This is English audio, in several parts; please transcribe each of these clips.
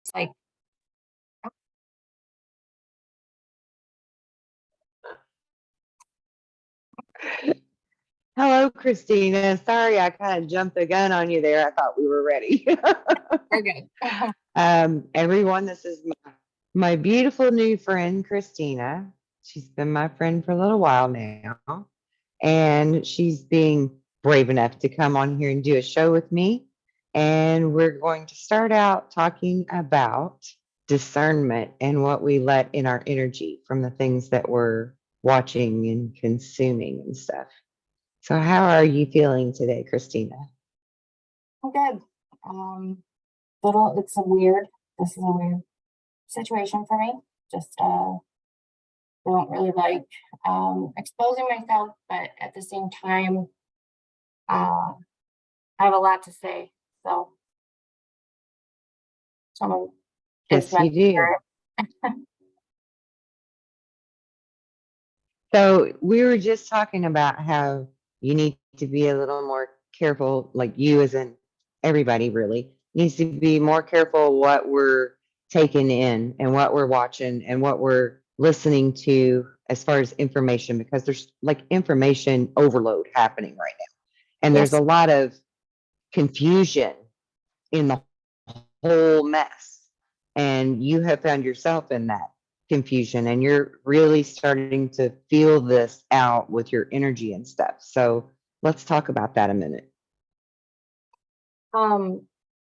It's like, Hello, Christina. Sorry, I kind of jumped the gun on you there. I thought we were ready. we're good. Everyone, this is my beautiful new friend, Christina. She's been my friend for a little while now, and she's being brave enough to come on here and do a show with me. And we're going to start out talking about discernment and what we let in our energy from the things that we're watching and consuming and stuff. So, how are you feeling today, Christina? I'm good. This is a weird situation for me. Just, don't really like, exposing myself, but at the same time, I have a lot to say. So, someone just Yes, you meant to do. hear it. So, we were just talking about how you need to be a little more careful, like you, as in everybody really needs to be more careful what we're taking in and what we're watching and what we're listening to as far as information, because there's like information overload happening right now. And there's Yes. a lot of confusion in the whole mess. And you have found yourself in that confusion and you're really starting to feel this out with your energy and stuff. So let's talk about that a minute.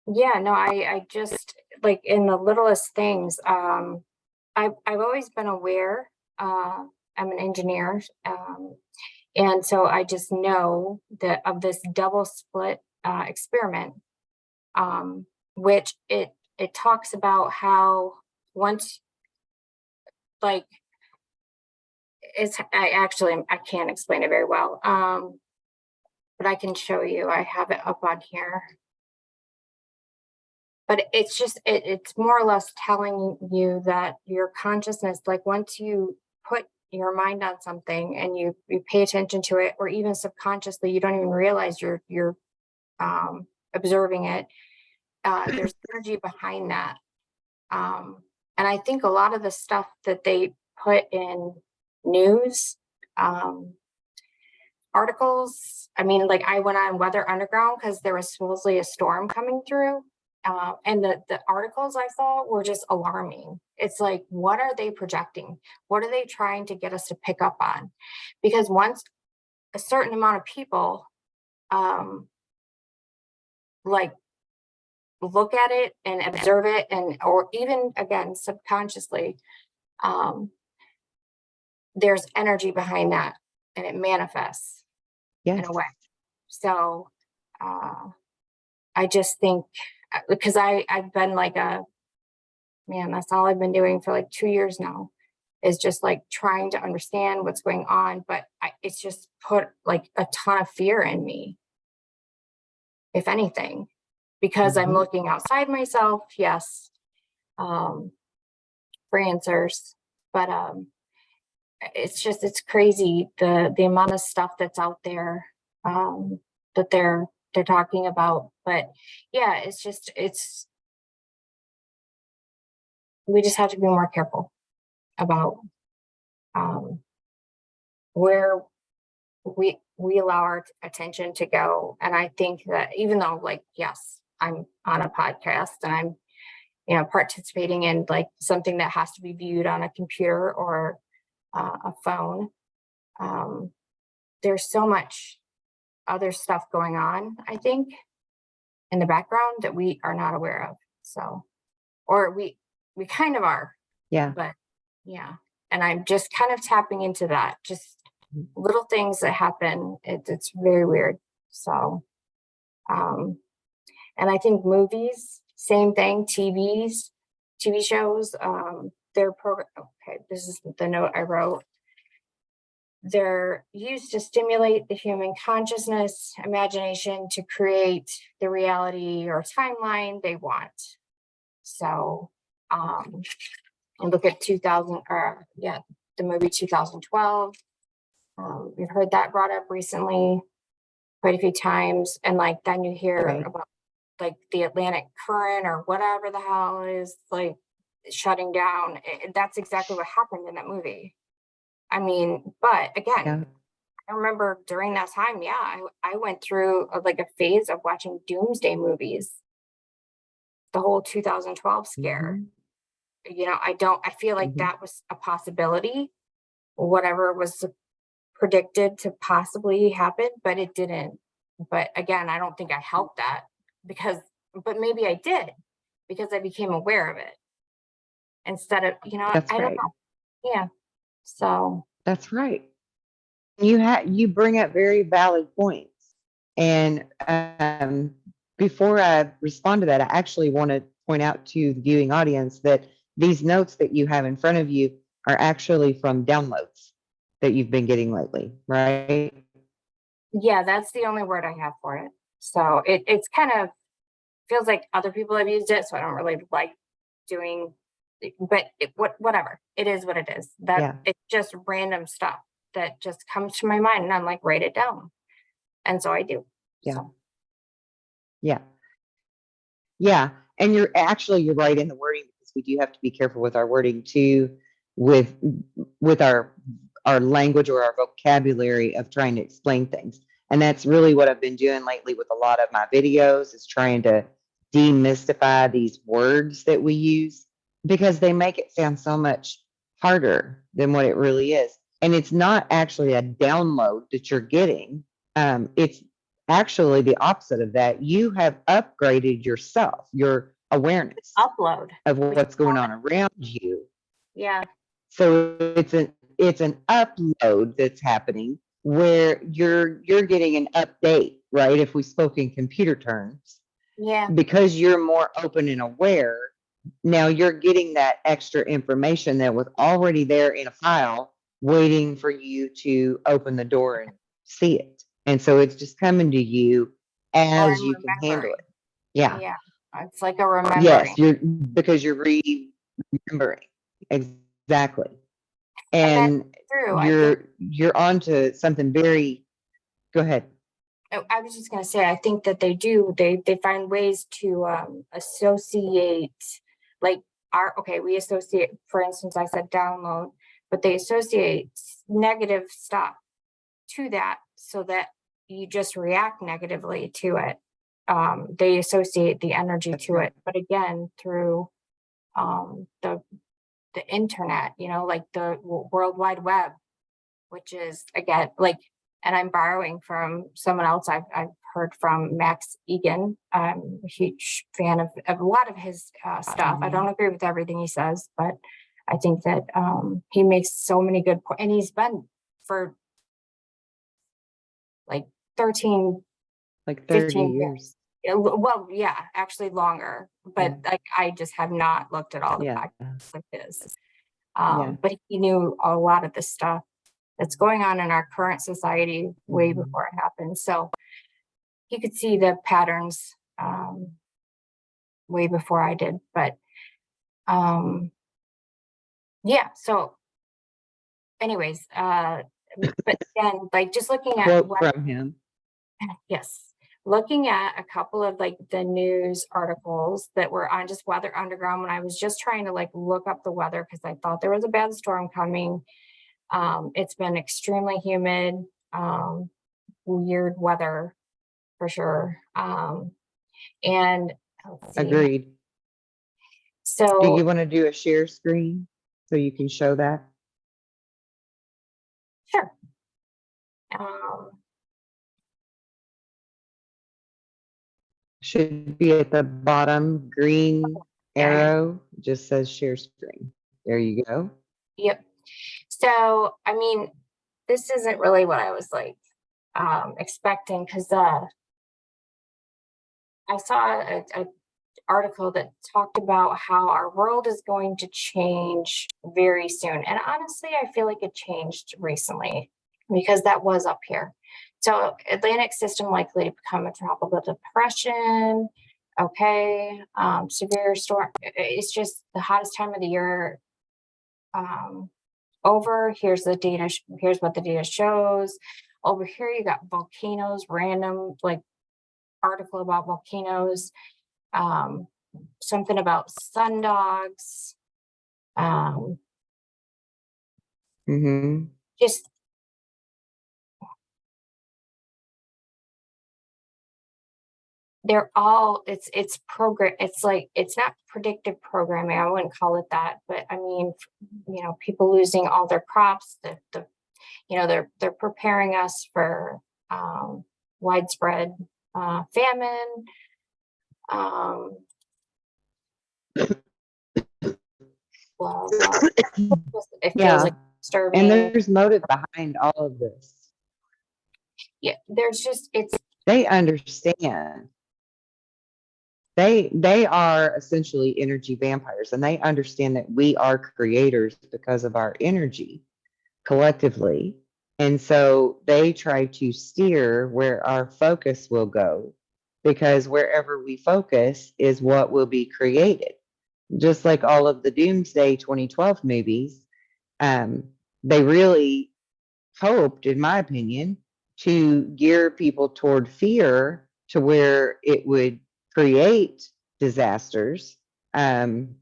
Yeah, no, I just like in the littlest things, I've always been aware. I'm an engineer, and so I just know that of this double split experiment, which it talks about how once, like, I can't explain it very well, but I can show you. I have it up on here. But it's just it's more or less telling you that your consciousness, like once you put your mind on something and you pay attention to it, or even subconsciously, you don't even realize you're observing it. There's energy behind that, and I think a lot of the stuff that they put in news articles. I mean, like I went on Weather Underground because there was supposedly a storm coming through. And the articles I saw were just alarming. It's like, what are they projecting? What are they trying to get us to pick up on? Because once a certain amount of people like look at it and observe it, and or even again subconsciously, there's energy behind that, and it manifests in Yes. a way. So I just think, because I've been like that's all I've been doing for like 2 years now, is just like trying to understand what's going on. But it's just put like a ton of fear in me, if anything, because I'm looking outside myself, yes, for answers. But it's crazy the amount of stuff that's out there, that they're talking about. But yeah, it's we just have to be more careful about where we allow our attention to go. And I think that even though, like, yes, I'm on a podcast and I'm participating in like something that has to be viewed on a computer or a phone, there's so much other stuff going on, I think, in the background that we are not aware of. So, or we kind of are. Yeah. But yeah, and I'm just kind of tapping into that, just little things that happen. It's very weird. So and I think movies, same thing. TV shows, their program. Okay, this is the note I wrote. They're used to stimulate the human consciousness, imagination, to create the reality or timeline they want. So and look at 2000, or the movie 2012. We've heard that brought up recently quite a few times, and like then you hear Right. about like the Atlantic current or whatever the hell is like shutting down. That's exactly what happened in that movie. I mean, but again, Yeah. I remember during that time, yeah, I went through like a phase of watching doomsday movies, the whole 2012 scare. Mhm. I feel like Mhm. that was a possibility, whatever was predicted to possibly happen, but it didn't. But again, I don't think I helped that because, but maybe I did because I became aware of it instead of, That's I don't right. know. Yeah. So, That's right. You bring up very valid points. And before I respond to that, I actually want to point out to the viewing audience that these notes that you have in front of you are actually from downloads that you've been getting lately, right? yeah, that's the only word I have for it. So it's kind of feels like other people have used it. So I don't really like doing, but whatever. It is what it is. That Yeah. it's just random stuff that just comes to my mind and I'm like, write it down. And so I do. Yeah. So, Yeah. Yeah, and you're right in the wording because we do have to be careful with our wording too, with our language or our vocabulary of trying to explain things. And that's really what I've been doing lately with a lot of my videos is trying to demystify these words that we use because they make it sound so much harder than what it really is. And it's not actually a download that you're getting. It's actually the opposite of that. You have upgraded yourself, your awareness upload, of we should what's going call on it. around you. Yeah. So it's an upload that's happening where you're getting an update, right? If we spoke in computer terms, Yeah. because you're more open and aware, now you're getting that extra information that was already there in a file waiting for you to open the door and see it. And so it's just coming to you Or as I'm you can handle remembering. it. Yeah. Yeah. It's like a Yes, remembering. because you're remembering. Exactly. And that's And true. I think you're onto something very go ahead. I was just gonna say, I think that they do. They find ways to associate, like we associate. For instance, I said download, but they associate negative stuff to that, so that you just react negatively to it. They associate the energy That's to right. it, but again, through the internet, like the World Wide Web, which is again like, and I'm borrowing from someone else I've heard from, Max Egan. I'm a huge fan of a lot of his stuff. I don't agree with everything he says, but I think that he makes so many good points, and he's been for like 13, Like 30 15 years. years. Well, yeah, actually longer, Yeah. but like I just have not looked at all the Yeah. podcasts of his. Yeah. But he knew a lot of the stuff that's going on in our current society way Mhm. before it happened. So he could see the patterns way before I did. But um, yeah, so anyways, but again, like just looking at Quote what, from him. yes, looking at a couple of like the news articles that were on just Weather Underground when I was just trying to like look up the weather because I thought there was a bad storm coming. It's been extremely humid, weird weather for sure. And let's see. Agreed. Do So you want to do a share screen so you can show that? sure. Um, Should be at the bottom, green yeah, yeah. arrow, just says share screen. There you go. Yep. So I mean, this isn't really what I was like expecting because I saw a article that talked about how our world is going to change very soon. And honestly, I feel like it changed recently because that was up here. So Atlantic system likely to become a tropical depression. Okay. Severe storm. It's just the hottest time of the year um, over. Here's the data. Here's what the data shows. Over here, you got volcanoes, random, like article about volcanoes, something about sundogs, Mm-hmm. just they're all it's program it's like it's not predictive programming, I wouldn't call it that, but I mean, people losing all their crops, they're preparing us for widespread famine. um blah, blah. It feels Yeah. like And disturbing. there's motive behind all of this. Yeah, there's just it's They understand. They are essentially energy vampires, and they understand that we are creators because of our energy collectively. And so they try to steer where our focus will go, because wherever we focus is what will be created. Just like all of the Doomsday 2012 movies, um, they really hoped, in my opinion, to gear people toward fear to where it would create disasters. Um,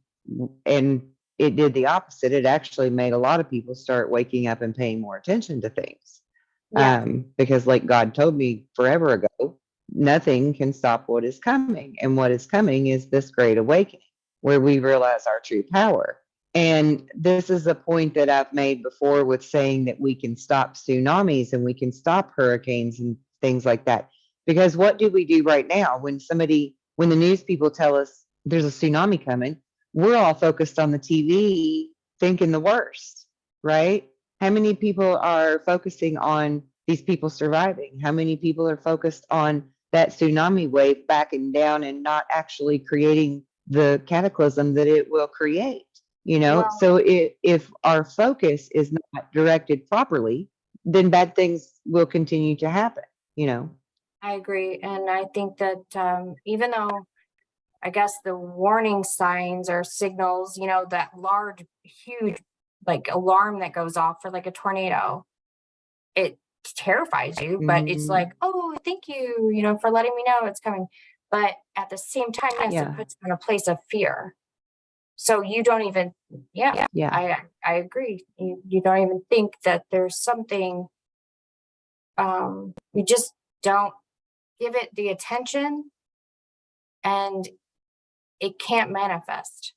and it did the opposite. It actually made a lot of people start waking up and paying more attention to things. yeah, Because, like God told me forever ago, nothing can stop what is coming. And what is coming is this great awakening where we realize our true power. And this is a point that I've made before with saying that we can stop tsunamis and we can stop hurricanes and things like that. Because what do we do right now when the news people tell us there's a tsunami coming, we're all focused on the TV thinking the worst, right? How many people are focusing on these people surviving? How many people are focused on that tsunami wave backing down and not actually creating the cataclysm that it will create? well, So if our focus is not directed properly, then bad things will continue to happen, you know. I agree. And I think that even though I guess the warning signs or signals, that large, huge, like alarm that goes off for like a tornado, it terrifies you, but it's like, Mhm. oh, thank you, for letting me know it's coming. But at the same time, yes, it Yeah, puts you in a place of fear. So you don't even, yeah, yeah, I agree. You don't even think that there's something, you just don't give it the attention, and it can't manifest.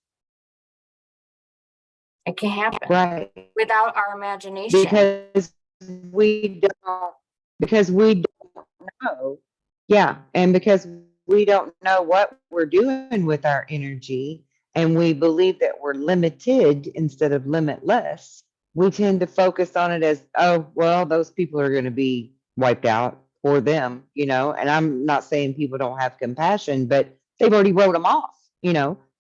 It can't happen right. without our imagination. Because we don't, because we don't know. Yeah, and because we don't know what we're doing with our energy, and we believe that we're limited instead of limitless, we tend to focus on it as, oh, well, those people are going to be wiped out for them, And I'm not saying people don't have compassion, but they've already wrote them off,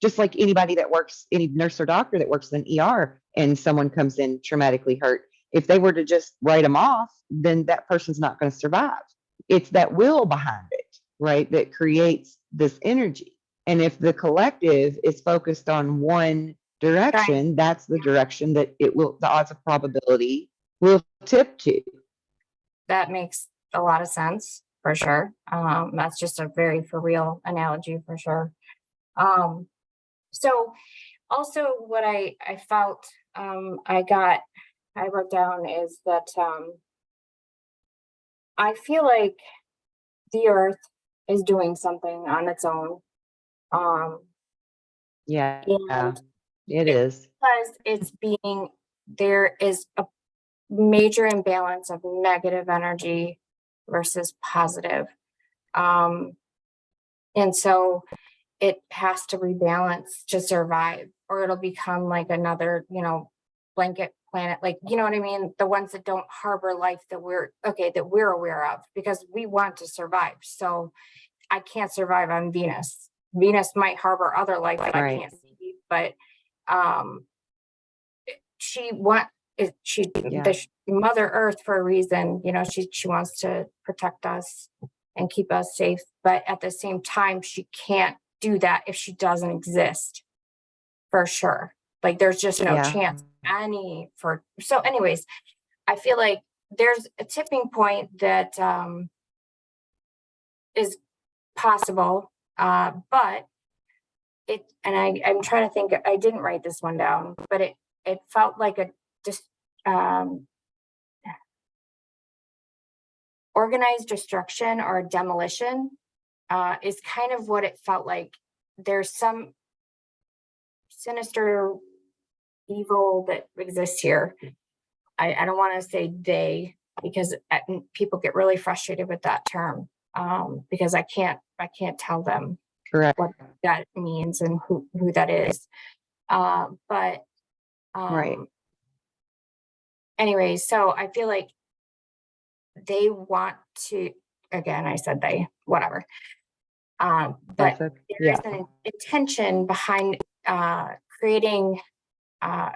just like anybody that works, any nurse or doctor that works in an ER and someone comes in traumatically hurt. If they were to just write them off, then that person's not going to survive. It's that will behind it, right, that creates this energy. And if the collective is focused on one Trying, direction, that's the direction that the odds of probability will tip to. that makes a lot of sense for sure. That's just a very for real analogy for sure. Um, so also what I felt, I wrote down is that I feel like the earth is doing something on its own. Um, Yeah, and it it's is. because there is a major imbalance of negative energy versus positive. Um, and so it has to rebalance to survive, or it'll become like another, blanket planet. Like, you know what I mean? The ones that don't harbor life that we're aware of, because we want to survive. So I can't survive on Venus. Venus might harbor other life that I Right. can't see, but um, she want she Yeah. the Mother Earth for a reason. She wants to protect us and keep us safe, but at the same time, she can't do that if she doesn't exist, for sure. Like there's just no Yeah. chance any for. So, anyways, I feel like there's a tipping point that is possible. But I'm trying to think, I didn't write this one down, but it felt like a just um, organized destruction or demolition is kind of what it felt like. There's some sinister evil that exists here. I don't want to say they, because people get really frustrated with that term, because I can't tell them Correct. what that means and who that is. But Right. anyways, so I feel like they want to, again, I said they, whatever. But That's okay. there is an intention behind creating uh,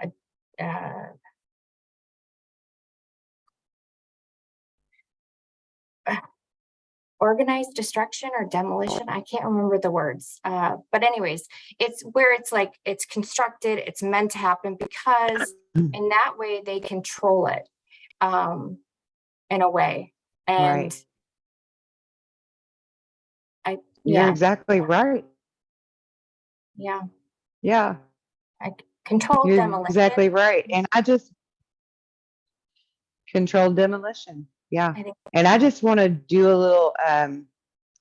organized destruction or demolition. I can't remember the words. But anyways, it's where it's like it's constructed, it's meant to happen because in that way they control it in a way. And Right. yeah, You're exactly right. yeah, Yeah. I controlled You're demolition. exactly right. And I just controlled demolition. Yeah. I think, And I just want to do a little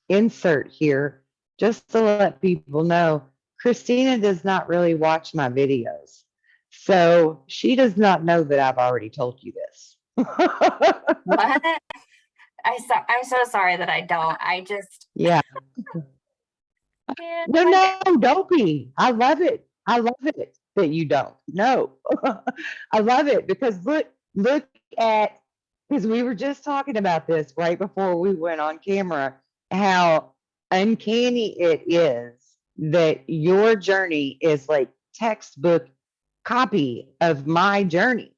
insert here just to let people know Christina does not really watch my videos. So she does not know that I've already told you this. what? I'm so sorry that I don't. I just, Yeah. man, No, my no, don't be. I love it. I love it that you don't. No. I love it because look at, because we were just talking about this right before we went on camera, how uncanny it is that your journey is like textbook copy of my journey.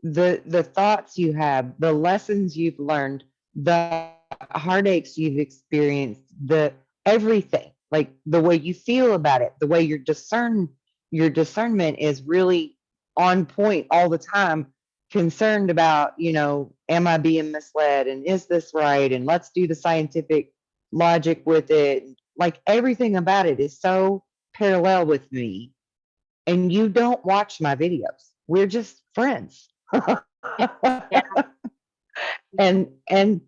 The thoughts you have, the lessons you've learned, the heartaches you've experienced, the everything, like the way you feel about it, the way your discernment is really on point all the time, concerned about, am I being misled and is this right? And let's do the scientific logic with it. Like everything about it is so parallel with me. And you don't watch my videos. We're just friends. yeah, and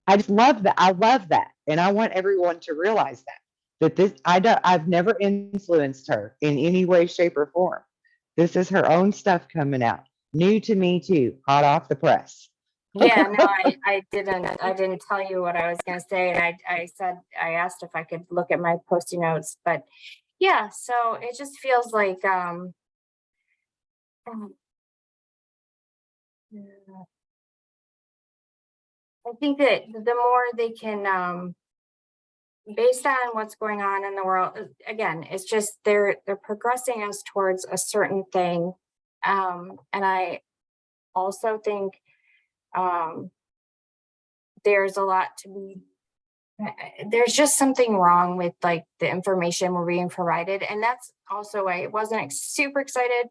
I just love that. I love that. And I want everyone to realize that this I've never influenced her in any way, shape, or form. This is her own stuff coming out. New to me too, hot off the press. yeah. No, I didn't tell you what I was going to say, and I said I asked if I could look at my post-it notes, but yeah. So it just feels like I think that the more they can, based on what's going on in the world, again, it's just they're progressing us towards a certain thing, and I also think um, there's a lot to be. There's just something wrong with like the information we're being provided, and that's also why I wasn't super excited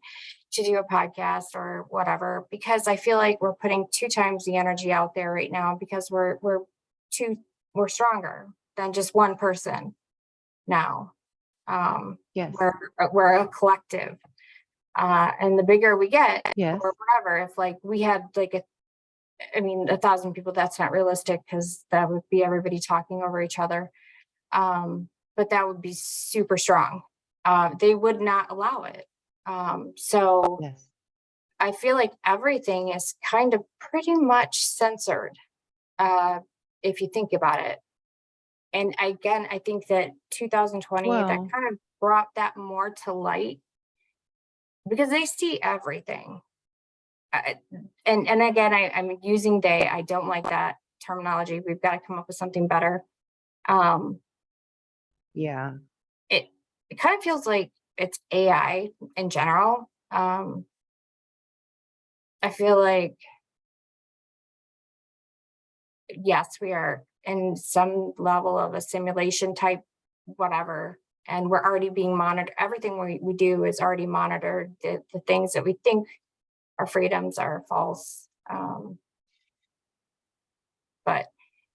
to do a podcast or whatever, because I feel like we're putting 2 times the energy out there right now because we're stronger than just one person now. Yes. We're a collective, and the bigger we get, Yes. or whatever. If like we had like 1,000 people, that's not realistic because that would be everybody talking over each other. But that would be super strong. They would not allow it. So Yes. I feel like everything is kind of pretty much censored, if you think about it. And again, I think that 2020, that Well, kind of brought that more to light because they see everything. And again, I'm using they. I don't like that terminology. We've got to come up with something better. Um, yeah. it it kind of feels like it's AI in general. I feel like yes, we are in some level of a simulation type, whatever, and we're already being monitored. Everything we do is already monitored. The things that we think are freedoms are false. But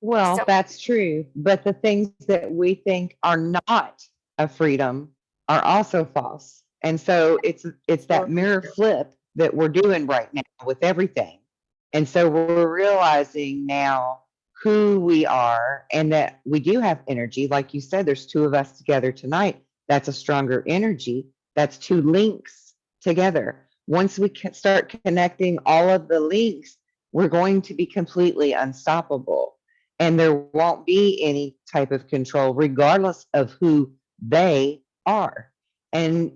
Well, So that's true. But the things that we think are not a freedom are also false. And so it's that absolutely. mirror flip that we're doing right now with everything. And so we're realizing now who we are and that we do have energy. Like you said, there's two of us together tonight. That's a stronger energy. That's two links together. Once we start connecting all of the links, we're going to be completely unstoppable, and there won't be any type of control regardless of who they are. And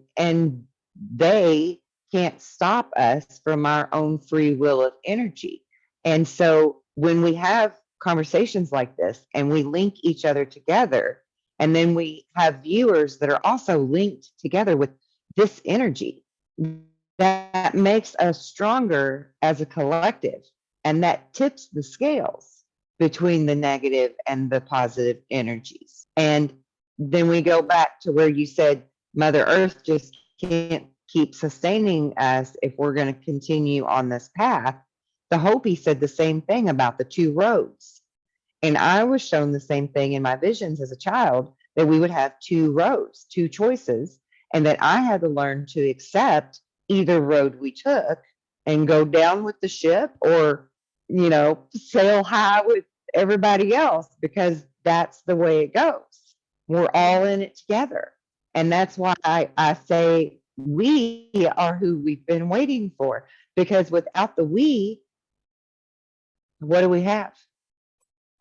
they can't stop us from our own free will of energy. And so when we have conversations like this and we link each other together, and then we have viewers that are also linked together with this energy, that makes us stronger as a collective, and that tips the scales between the negative and the positive energies. And then we go back to where you said Mother Earth just can't keep sustaining us if we're going to continue on this path. The Hopi said the same thing about the two roads. And I was shown the same thing in my visions as a child, that we would have two roads, two choices, and that I had to learn to accept either road we took and go down with the ship, or, sail high with everybody else, because that's the way it goes. We're all in it together. And that's why I say we are who we've been waiting for, because without the we, what do we have?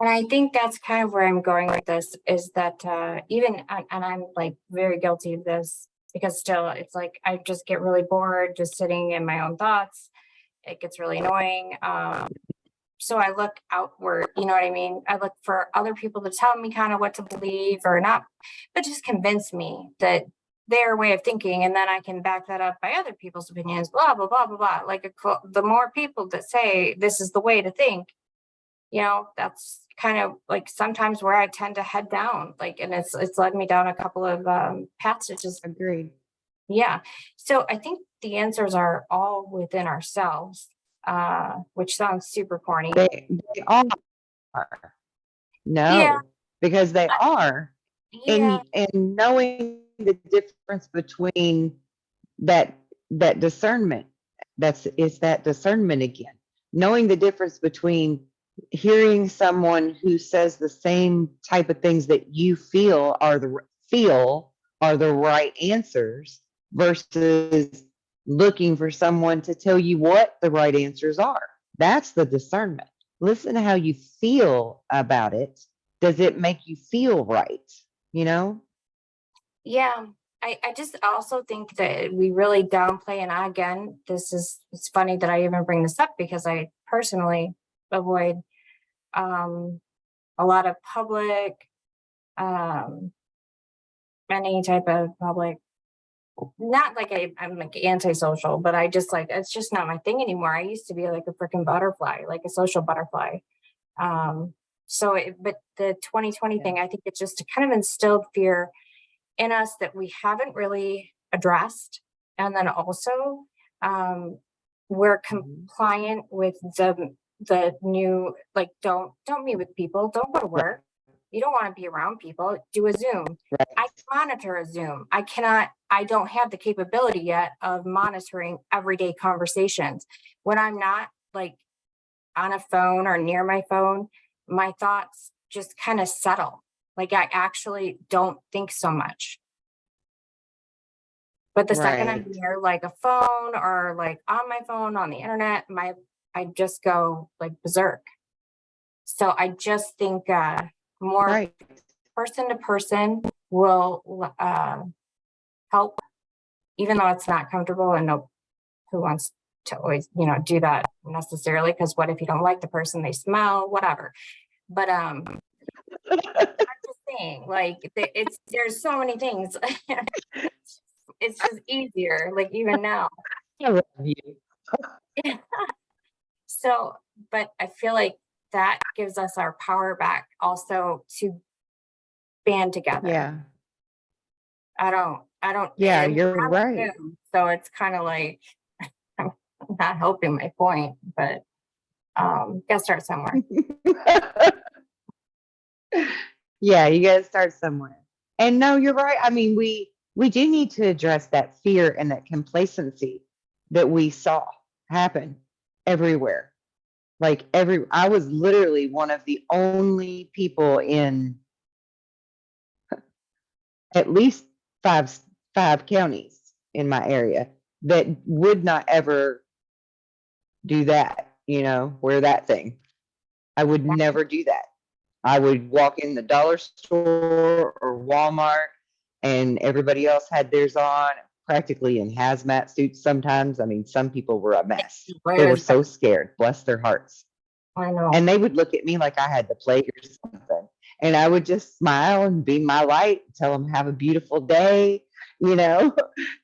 And I think that's kind of where I'm going with this, is that and I'm like very guilty of this, because still it's like I just get really bored just sitting in my own thoughts. It gets really annoying. So I look outward, you know what I mean? I look for other people to tell me kind of what to believe or not, but just convince me that their way of thinking, and then I can back that up by other people's opinions, blah, blah, blah, blah, blah. Like the more people that say this is the way to think, that's kind of like sometimes where I tend to head down, like, and it's led me down a couple of paths to just, Agreed. yeah. So I think the answers are all within ourselves, which sounds super corny. They are. Yeah, No, because they are. yeah, And knowing the difference between that that discernment, it's that discernment again. Knowing the difference between hearing someone who says the same type of things that you feel are the right answers, versus looking for someone to tell you what the right answers are. That's the discernment. Listen to how you feel about it. Does it make you feel right? You know? yeah. I just also think that we really downplay, and again, it's funny that I even bring this up, because I personally avoid um, a lot of public, um, any type of public, not like I'm like antisocial, but I just like, it's just not my thing anymore. I used to be like a freaking butterfly, like a social butterfly. Um, but the 2020 Yeah. thing, I think it just kind of instilled fear in us that we haven't really addressed. And then also, um, we're Mhm. compliant with the new, like, don't meet with people, don't go to Right. work. You don't want to be around people, do a Zoom. I Right. can monitor a Zoom. I don't have the capability yet of monitoring everyday conversations. When I'm not like on a phone or near my phone, my thoughts just kind of settle. Like I actually don't think so much. But the second I'm Right. near like a phone or like on my phone on the internet, I just go like berserk. So I just think more Right. person to person will help, even though it's not comfortable, and no who wants to always do that necessarily, because what if you don't like the person, they smell, whatever. But I'm just saying, like, there's so many things. It's just easier, like even now. I love you. So, but I feel like that gives us our power back also to band together. Yeah. I don't, Yeah, and you're we're on right. Zoom, so it's kind of like I'm not helping my point, but gotta start somewhere. Yeah, you got to start somewhere. And no, you're right. I mean, we do need to address that fear and that complacency that we saw happen everywhere. Like I was literally one of the only people in at least five five counties in my area that would not ever do that, wear that thing. I would never do that. I would walk in the dollar store or Walmart and everybody else had theirs on, practically in hazmat suits sometimes. I mean, some people were a mess. They were Where's that? so scared, bless their hearts. I know. And they would look at me like I had the plague or something. And I would just smile and be my light, tell them have a beautiful day, you know,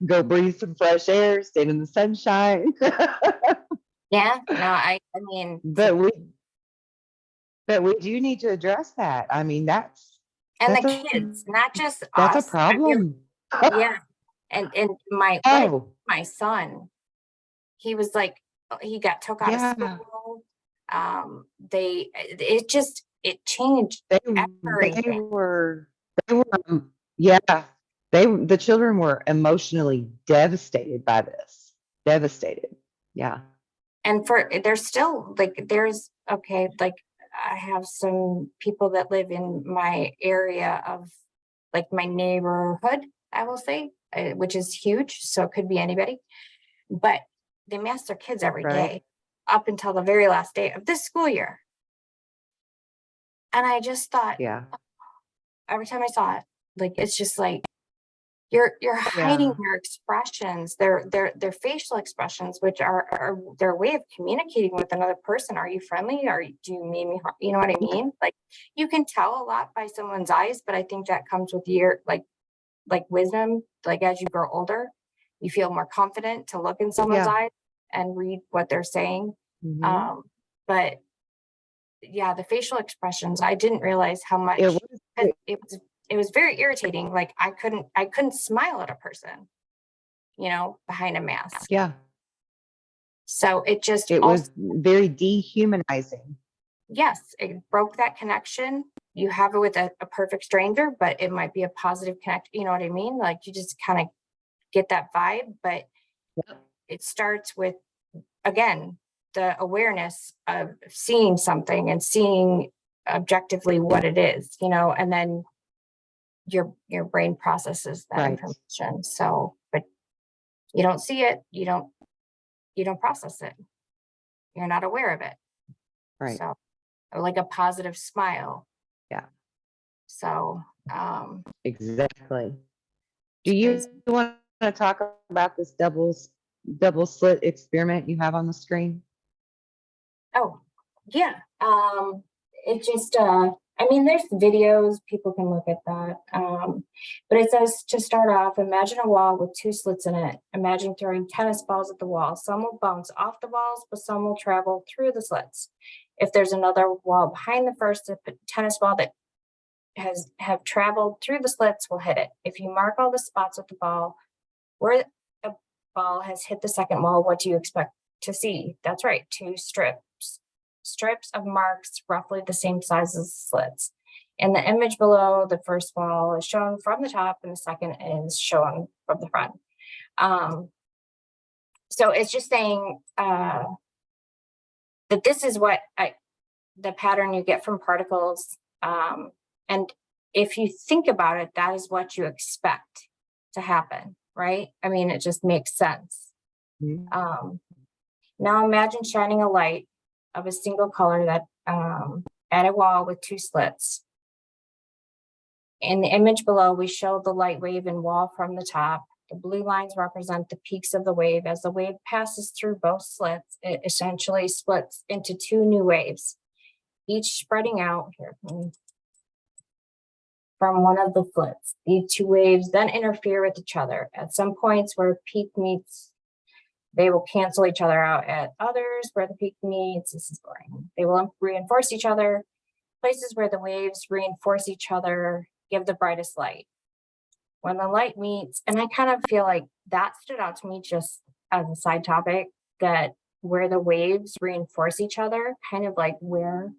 go breathe some fresh air, stand in the sunshine. Yeah, no, I mean, But we do need to address that. I mean, and that's the a kids, not just that's a us. I feel, problem. yeah. And Oh, my son, he was like, he got took out of yeah. school. It changed They they everything. were they were yeah. The children were emotionally devastated by this. Devastated. Yeah. And there's still like, okay, like I have some people that live in my area of like my neighborhood, I will say, which is huge. So it could be anybody, but they mask their kids every Right. day up until the very last day of this school year. And I just thought, Yeah. every time I saw it, like, it's just like, you're hiding Yeah. your expressions, their facial expressions, which are their way of communicating with another person. Are you friendly? Do you mean me harm? You know what I mean? Like, you can tell a lot by someone's eyes, but I think that comes with your like wisdom. Like, as you grow older, you feel more confident to look in someone's Yeah. eyes and read what they're saying. Mhm. But yeah, the facial expressions, I didn't realize how It much, was 'cause it was very irritating. Like, I couldn't smile at a person, behind a mask. yeah. So it just It also, was very dehumanizing. yes, it broke that connection. You have it with a perfect stranger, but it might be a positive connect. You know what I mean? Like, you just kind of get that vibe, but Yep. it starts with, again, the awareness of seeing something and seeing objectively what it is, and then your brain processes that Right. information. So, but you don't see it, you don't process it. You're not aware of it. Right. So, or like a positive smile. Yeah. So, Exactly. Do it's you crazy. want to talk about this double slit experiment you have on the screen? Oh, yeah. It just, I mean, there's videos, people can look at that. But it says to start off, imagine a wall with two slits in it. Imagine throwing tennis balls at the wall. Some will bounce off the walls, but some will travel through the slits. If there's another wall behind the first, a tennis ball that have traveled through the slits will hit it. If you mark all the spots with the ball where a ball has hit the second wall, what do you expect to see? That's right, two strips of marks roughly the same size as slits. In the image below, the first wall is shown from the top and the second is shown from the front. So it's just saying that this is the pattern you get from particles. And if you think about it, that is what you expect to happen, right? I mean, it just makes sense. Mhm. Now imagine shining a light of a single color that at a wall with two slits. In the image below, we show the light wave and wall from the top. The blue lines represent the peaks of the wave. As the wave passes through both slits, it essentially splits into two new waves, each spreading out here from one of the slits. These two waves then interfere with each other. At some points where peak meets, they will cancel each other out. At others where the peak meets, this is boring, they will reinforce each other. Places where the waves reinforce each other give the brightest light. When the light meets, and I kind of feel like that stood out to me just as a side topic, that where the waves reinforce each other, kind of like where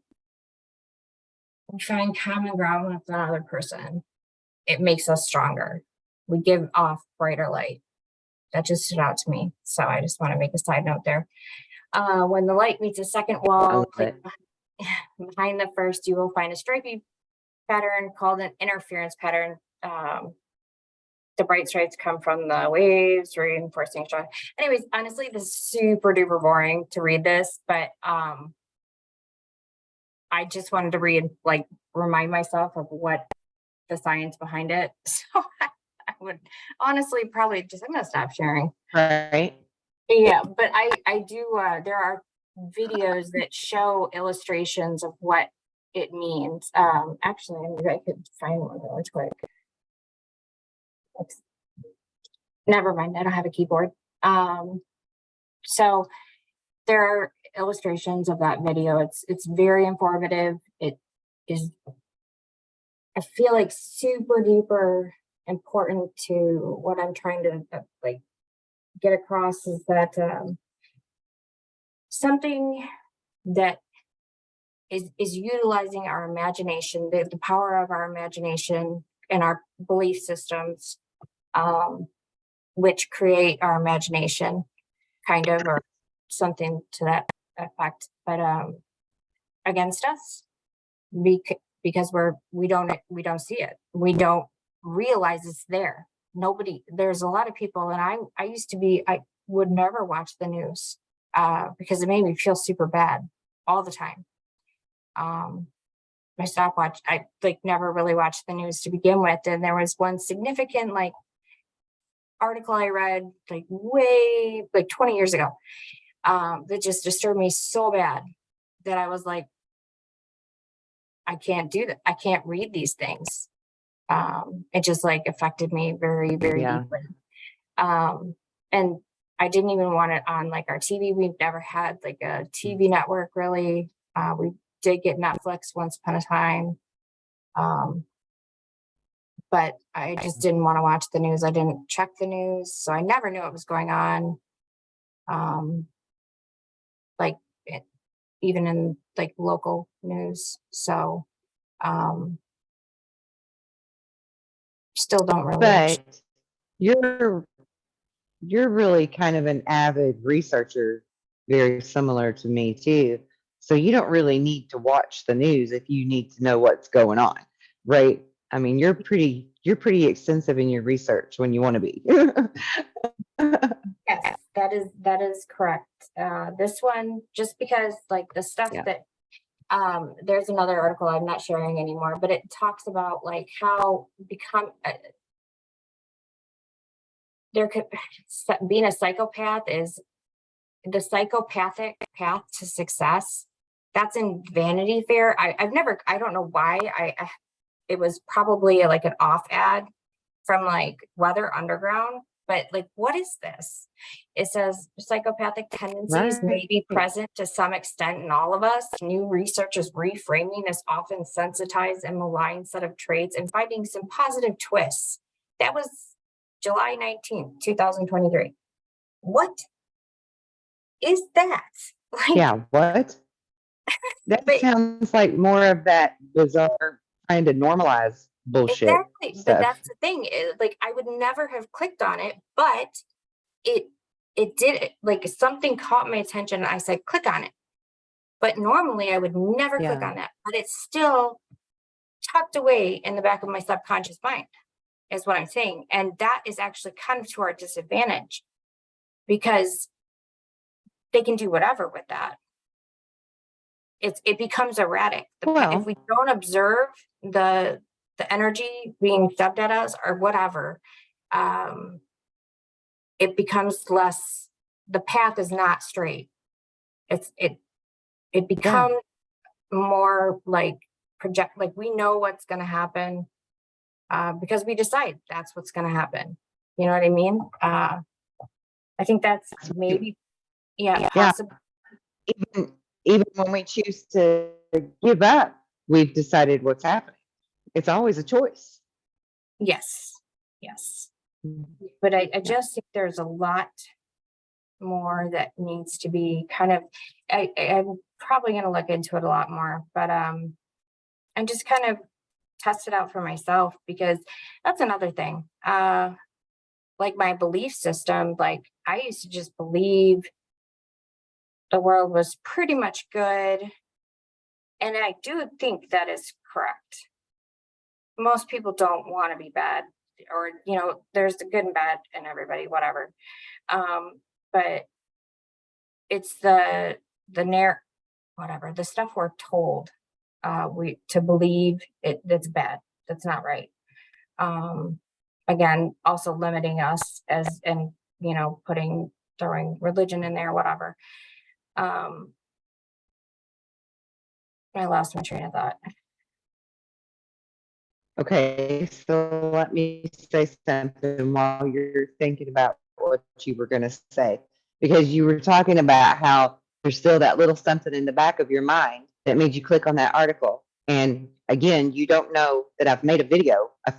we find common ground with another person, it makes us stronger. We give off brighter light. That just stood out to me. So I just want to make a side note there. When the light meets a second I wall love placed it. behind the first, you will find a stripy pattern called an interference pattern. The bright stripes come from the waves, reinforcing strong. Anyways, honestly, this is super duper boring to read this, but I just wanted to remind myself of what the science behind it. So I would honestly probably just, I'm gonna stop sharing. Right. Yeah, but I do, there are videos that show illustrations of what it means. Actually, maybe I could find one really quick. Never mind, I don't have a keyboard. So there are illustrations of that video. It's very informative. It is, I feel like, super duper important to what I'm trying to get across, is that something that is utilizing our imagination, the power of our imagination and our belief systems, which create our imagination, kind of, or something to that effect, but against us, because we don't see it, we don't realize it's there. There's a lot of people, and I used to be, I would never watch the news because it made me feel super bad all the time. I never really watched the news to begin with, and there was one significant article I read way 20 years ago that just disturbed me so bad that I was like, I can't do that. I can't read these things. It just affected me very, very deeply. And I didn't even want it on our TV. We've never had a TV network really. We did get Netflix once upon a time. But I just didn't want to watch the news. I didn't check the news, so I never knew what was going on. Like even in local news. So still don't really watch. But you're really kind of an avid researcher, very similar to me too. So you don't really need to watch the news if you need to know what's going on, right? I mean, you're pretty extensive in your research when you want to be. Yes, that is correct. This one, just because the stuff Yeah. that there's another article I'm not sharing anymore, but it talks about how there could being a psychopath is the psychopathic path to success. That's in Vanity Fair. I don't know why it was probably an off ad from Weather Underground, but what is this? It says psychopathic tendencies may be present to some extent in all of us. New research is reframing this often sensitized and malign set of traits and finding some positive twists. That was July 19th, 2023. What is that? Yeah, what? That sounds like more of that bizarre kind of normalized bullshit. Exactly. Stuff. But that's the thing. I would never have clicked on it, but it did it. Something caught my attention and I said, click on it. But normally I would never click on that. But it's still tucked away in the back of my subconscious mind, is what I'm saying. And that is actually kind of to our disadvantage, because they can do whatever with that. It becomes erratic. If we don't observe the energy being shoved at us or whatever, it becomes less, the path is not straight. It becomes more project, we know what's going to happen because we decide that's what's going to happen. You know what I mean? I think that's maybe, possible. Even when we choose to give up, we've decided what's happening. It's always a choice. Yes. But I just think there's a lot more that needs to be kind of, I'm probably going to look into it a lot more, but I and just kind of test it out for myself, because that's another thing. Like my belief system, like I used to just believe the world was pretty much good. And I do think that is correct. Most people don't want to be bad, or, there's the good and bad in everybody, whatever. But it's whatever, the stuff we're told, we to believe that's bad. That's not right. Again, also limiting us and throwing religion in there, whatever. I lost my train of thought. Okay, so let me say something while you're thinking about what you were going to say, because you were talking about how there's still that little something in the back of your mind that made you click on that article. And again, you don't know that I've made a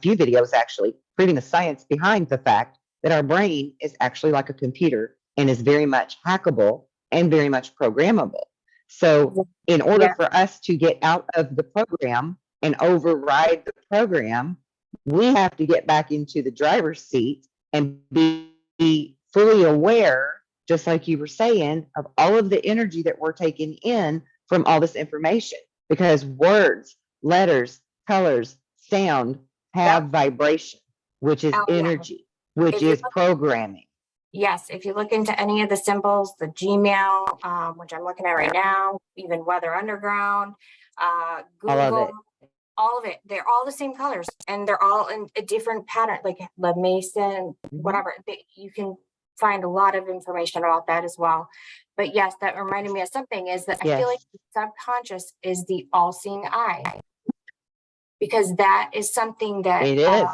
few videos actually, proving the science behind the fact that our brain is actually like a computer and is very much hackable and very much programmable. So in order for us to get out of the program and override the program, we have to get back into the driver's seat and be fully aware, just like you were saying, of all of the energy that we're taking in from all this information. Because words, letters, colors, sound have vibration, which is energy, which is programming. Yes, if you look into any of the symbols, the Gmail, which I'm looking at right now, even Weather Underground, Google, all of it, they're all the same colors, and they're all in a different pattern, like the Mason, whatever. You can find a lot of information about that as well. But yes, that reminded me of something, is that I feel like the subconscious is the all-seeing eye, because that is something that it is.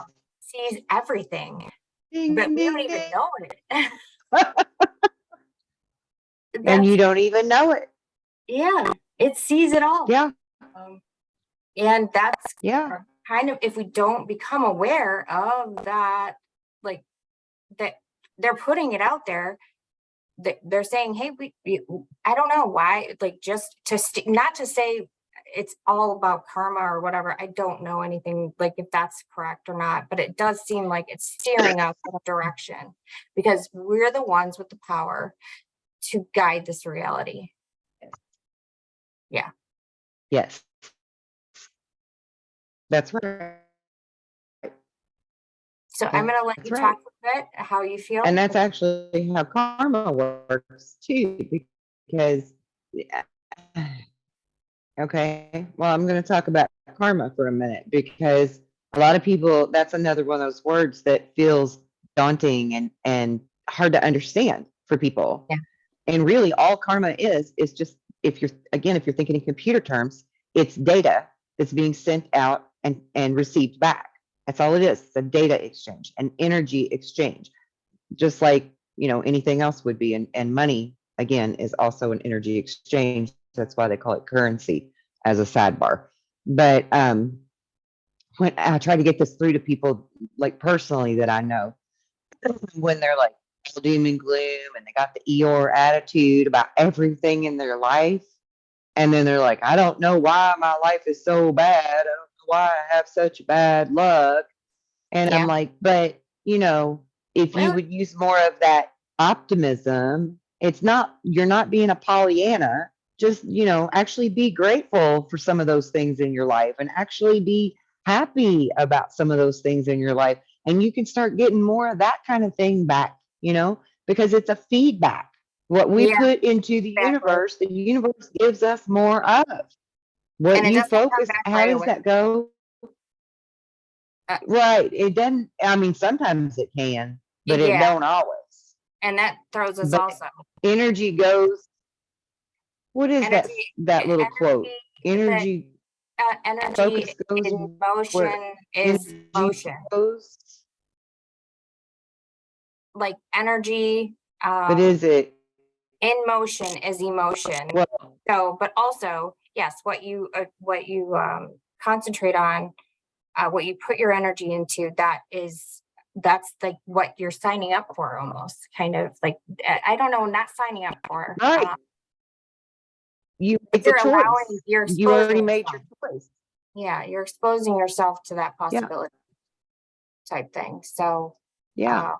sees everything, but we don't even know it. And you don't even know it. Yeah, it sees it all. Yeah. And that's kind of, if we don't become aware of that, like that they're putting it out there, they're saying, hey, I don't know why, like, just to not to say it's all about karma or whatever. I don't know anything, like, if that's correct or not, but it does seem like it's steering us in a direction, because we're the ones with the power to guide this reality. Yeah. Yes. That's right. So I'm going to let you talk a bit how you feel. And that's actually how karma works too, because, okay, well, I'm going to talk about karma for a minute, because a lot of people, that's another one of those words that feels daunting and hard to understand for people. Yeah. And really all karma is just, if you're thinking in computer terms, it's data that's being sent out and received back. That's all it is. It's a data exchange, an energy exchange, just like, anything else would be. And money, again, is also an energy exchange. That's why they call it currency, as a sidebar. But when I try to get this through to people, like personally, that I know, when they're like all doom and gloom and they got the Eeyore attitude about everything in their life, and then they're like, I don't know why my life is so bad. I don't know why I have such bad luck. And I'm like, but if you would use more of that optimism, you're not being a Pollyanna. Just, actually be grateful for some of those things in your life, and actually be happy about some of those things in your life. And you can start getting more of that kind of thing back, because it's a feedback. What we put into the universe gives us more of. What you focus, how does that go? Right. It doesn't, I mean, sometimes it can, but it don't always. And that throws us also. Energy goes, what is that little quote? Energy energy in motion is motion. Like energy but is it in motion is emotion. So, but also, yes, what you concentrate on, what you put your energy into, that's like what you're signing up for, almost, kind of like, I don't know, not signing up for. Right. You make the choice. You already made your choice. Yeah, you're exposing yourself to that Yeah. possibility type thing. So Yeah. uh,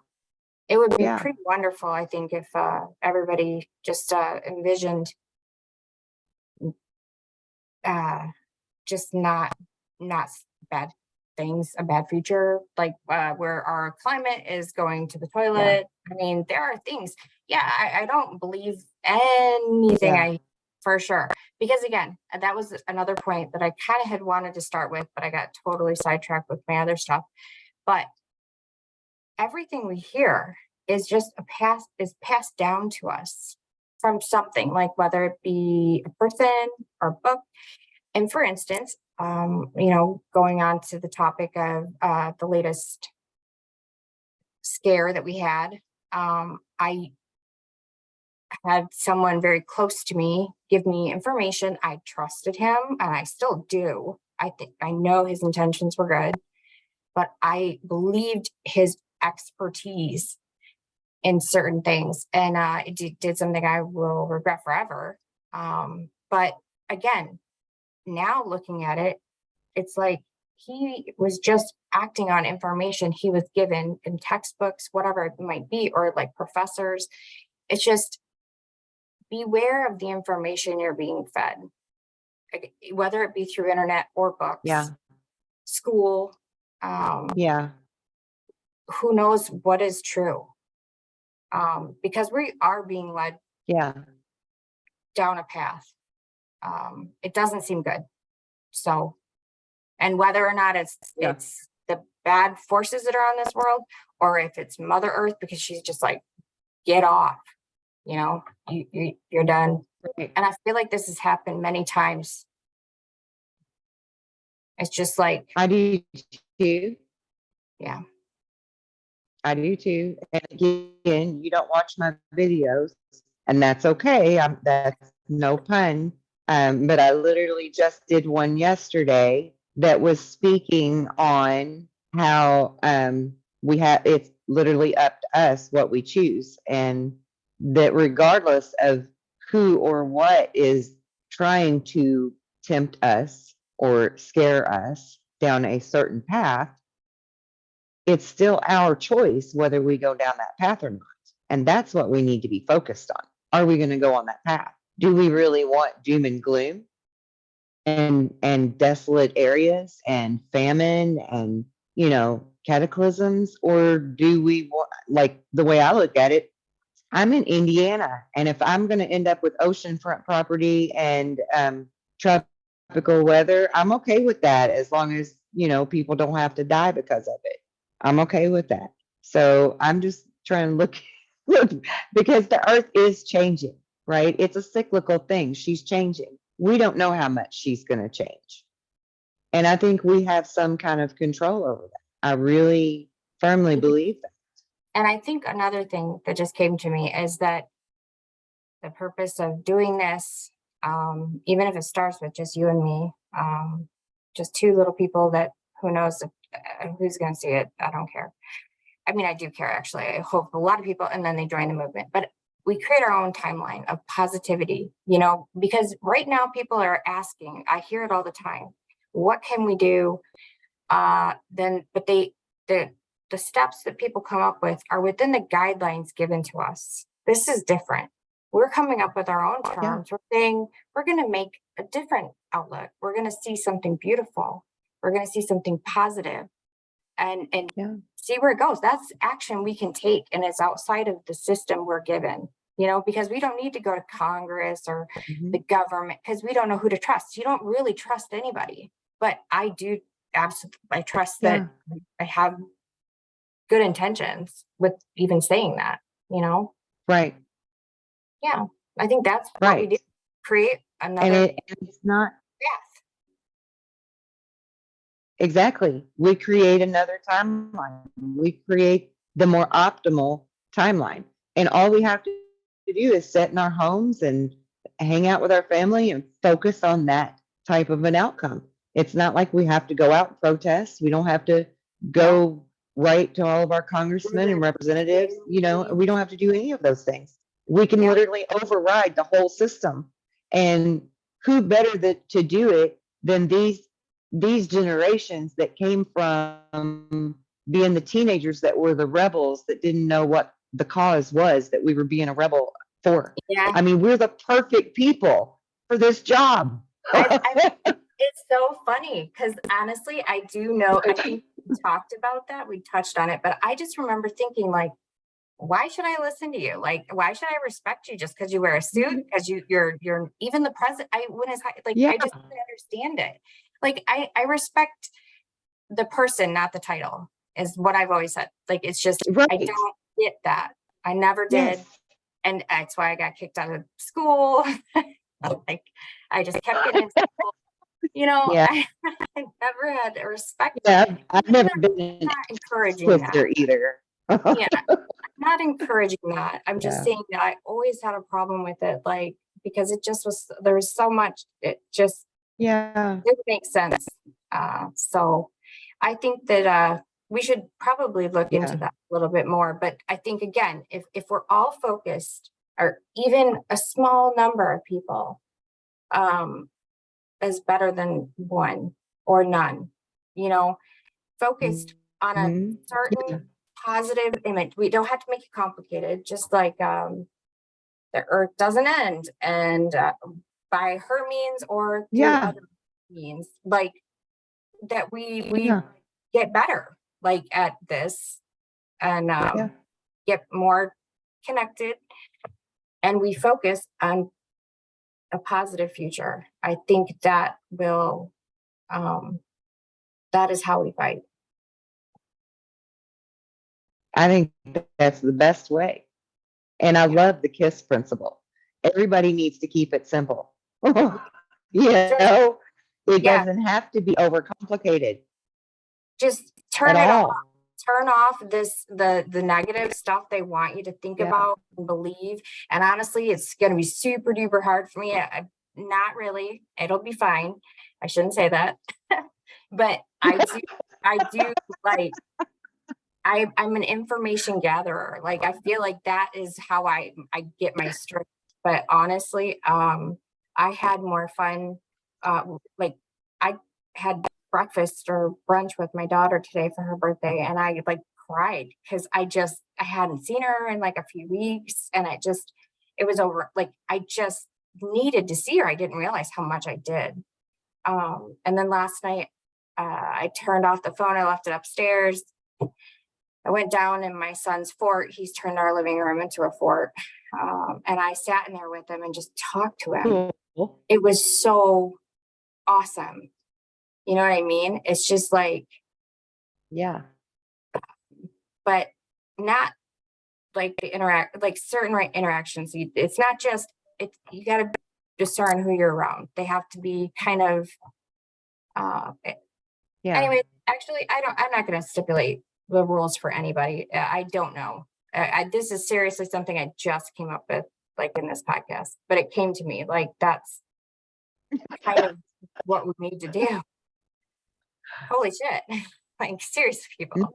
it would be Yeah. pretty wonderful, I think, if everybody just envisioned uh, just not bad things, a bad future, like where our climate is going to the Yeah. toilet. I mean, there are things. Yeah, I don't believe anything. Yeah. I for sure, because again, that was another point that I kind of had wanted to start with, but I got totally sidetracked with my other stuff. But everything we hear is just passed down to us from something, like whether it be a person or a book. And for instance, going on to the topic of the latest scare that we had, I had someone very close to me give me information. I trusted him, and I still do. I think I know his intentions were good, but I believed his expertise in certain things, and it did something I will regret forever. But again, now looking at it, it's like he was just acting on information he was given in textbooks, whatever it might be, or like professors. It's just beware of the information you're being fed, like, whether it be through internet or books, Yeah. school. Um, Yeah. who knows what is true? Because we are being led Yeah. down a path. It doesn't seem good. So, and whether or not Yeah. it's the bad forces that are on this world, or if it's Mother Earth because she's just like, get off, you're done. Right. And I feel like this has happened many times. It's just like, I do too. yeah, I do too. And again, you don't watch my videos, and that's okay. That's no pun. But I literally just did one yesterday that was speaking on how we have it's literally up to us what we choose, and that regardless of who or what is trying to tempt us or scare us down a certain path, it's still our choice whether we go down that path or not. And that's what we need to be focused on. Are we going to go on that path? Do we really want doom and gloom and desolate areas and famine and, cataclysms? Or do we want, like the way I look at it, I'm in Indiana, and if I'm going to end up with oceanfront property and tropical weather, I'm okay with that as long as, people don't have to die because of it. I'm okay with that. So I'm just trying to look because the earth is changing, right? It's a cyclical thing. She's changing. We don't know how much she's going to change. And I think we have some kind of control over that. I really firmly believe that. and I think another thing that just came to me is that the purpose of doing this, even if it starts with just you and me, just two little people that who knows who's going to see it. I don't care. I mean, I do care actually. I hope a lot of people, and then they join the movement. But we create our own timeline of positivity, because right now people are asking. I hear it all the time. What can we do? But the steps that people come up with are within the guidelines given to us. This is different. We're coming up with our own Yeah. terms. We're saying we're going to make a different outlook. We're going to see something beautiful. We're going to see something positive, and Yeah. see where it goes. That's action we can take, and it's outside of the system we're given. Because we don't need to go to Congress or Mhm. the government, because we don't know who to trust. You don't really trust anybody, but I do absolutely. I trust that Yeah. I have good intentions with even saying that. You know, Right. yeah. I think that's what we Right. do. Create And another it's not path. exactly. We create another timeline. We create the more optimal timeline. And all we have to do is sit in our homes and hang out with our family and focus on that type of an outcome. It's not like we have to go out and protest. We don't have to No. go write to all of our congressmen and representatives. We don't have to do any of those things. We can Yeah. literally override the whole system. And who better to do it than these these generations that came from being the teenagers that were the rebels that didn't know what the cause was that we were being a rebel for. Yeah. I mean, we're the perfect people for this job. I it's so funny because honestly, I do know, I think we talked about that, we touched on it, but I just remember thinking like, why should I listen to you? Like, why should I respect you just because you wear a suit? Because you're even the president. I when is like Yeah, I just didn't understand it. Like I respect the person, not the title, is what I've always said. Like it's just I right. don't get that. I never Yes. did. And that's why I got kicked out of school. Like I just kept getting into trouble. Yeah. I never had respect. Yeah. I've I'm never been an not encouraging that. twister either. Yeah, not encouraging that. I'm just Yeah. saying that I always had a problem with it, like because it just was there was so much. It just Yeah. didn't make sense. So I think that we should probably look into Yeah. that a little bit more. But I think again, if we're all focused, or even a small number of people, um, is better than one or none. You know, focused on a Mhm. Yeah. certain positive image. We don't have to make it complicated. Just like the earth doesn't end, and by her means or through Yeah. other means, like that we Yeah. get better like at this and Yeah. get more connected and we focus on a positive future. I think that will um that is how we fight. I think that's the best way. And I Yeah, love the KISS principle. Everybody needs to keep it simple. You just know, it yeah, doesn't have to be overcomplicated just at turn it off. all. Turn off this the negative stuff they want you to think Yeah. about and believe. And honestly, it's going to be super duper hard for me. Not really. It'll be fine. I shouldn't say that. But I do like I'm an information gatherer. Like I feel like that is how I get my strength. But honestly, I had more fun. Like I had breakfast or brunch with my daughter today for her birthday, and I like cried because I hadn't seen her in like a few weeks, and it was over. Like I just needed to see her. I didn't realize how much I did. And then last night, I turned off the phone. I left it upstairs. I went down in my son's fort. He's turned our living room into a fort. And I sat in there with him and just talked to him. Cool. It was so awesome. You know what I mean? It's just like, Yeah. but not like the interact, like certain interactions. It's not just, you got to discern who you're around. They have to be kind of, uh, Yeah. anyway, actually, I'm not going to stipulate the rules for anybody. I don't know. This is seriously something I just came up with, like in this podcast, but it came to me like that's kind of what we need to do. Holy shit. Like, serious people.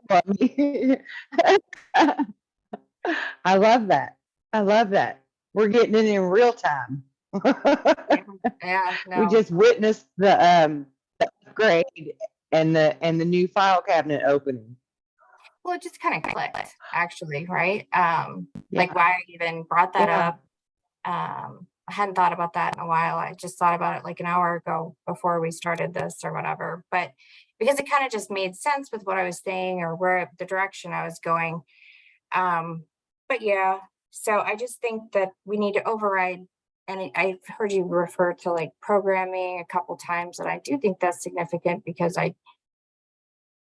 I love that. I love that. We're getting it in real time. Yeah, yeah, We no. just witnessed the upgrade and the new file cabinet opening. Well, it just kind of clicked, actually, right? Like Yeah. why I even brought that Yeah. up. I hadn't thought about that in a while. I just thought about it like an hour ago before we started this or whatever. But because it kind of just made sense with what I was saying or where the direction I was going. Um, but yeah, so I just think that we need to override. And I've heard you refer to like programming a couple times, and I do think that's significant because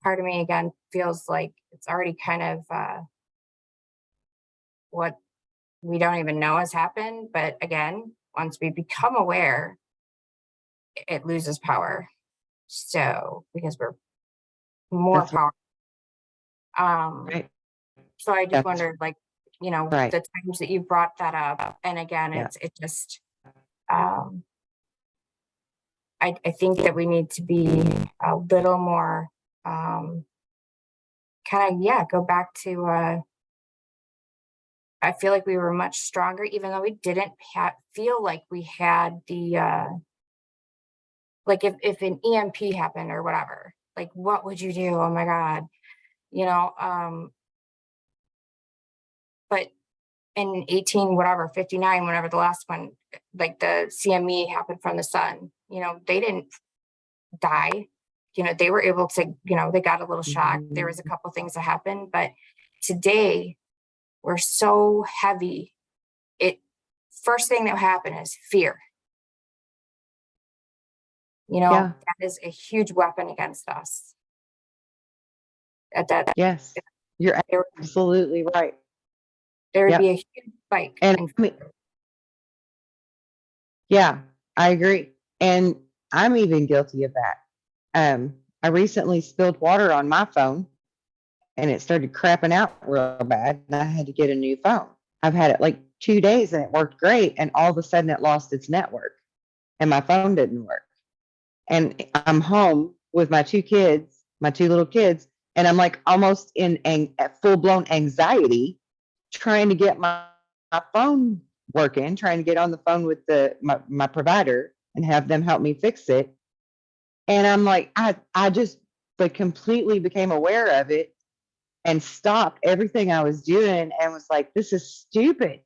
part of me again feels like it's already kind of what we don't even know has happened. But again, once we become aware, it loses power. So because we're more That's powerful. Um, right. so I just That's wondered, like, right. the times that you brought that up, and again, Yeah. it just, um, I think that we need to be a little more, kind of, yeah, go back to, I feel like we were much stronger, even though we didn't feel like we had like if an EMP happened or whatever, like what would you do? Oh my God. You know, but in 18, whatever, 59, whenever the last one, like the CME happened from the sun, you know, they didn't die. You know, they were able to, you know, they got a little shocked. There was a couple things that happened, but today we're so heavy. It first thing that happened is fear. You know, Yeah. that is a huge weapon against us. At that, Yes. You're there, absolutely right. there would be a Yep. huge spike And in I mean, yeah, I agree. And I'm even guilty of that. I recently spilled water on my phone and it started crapping out real bad and I had to get a new phone. I've had it like 2 days and it worked great. And all of a sudden it lost its network and my phone didn't work. And I'm home with my two kids, my two little kids, and I'm like almost in full blown anxiety trying to get my phone working, trying to get on the phone with my provider and have them help me fix it. And I'm like, I just like completely became aware of it and stopped everything I was doing and was like, this is stupid.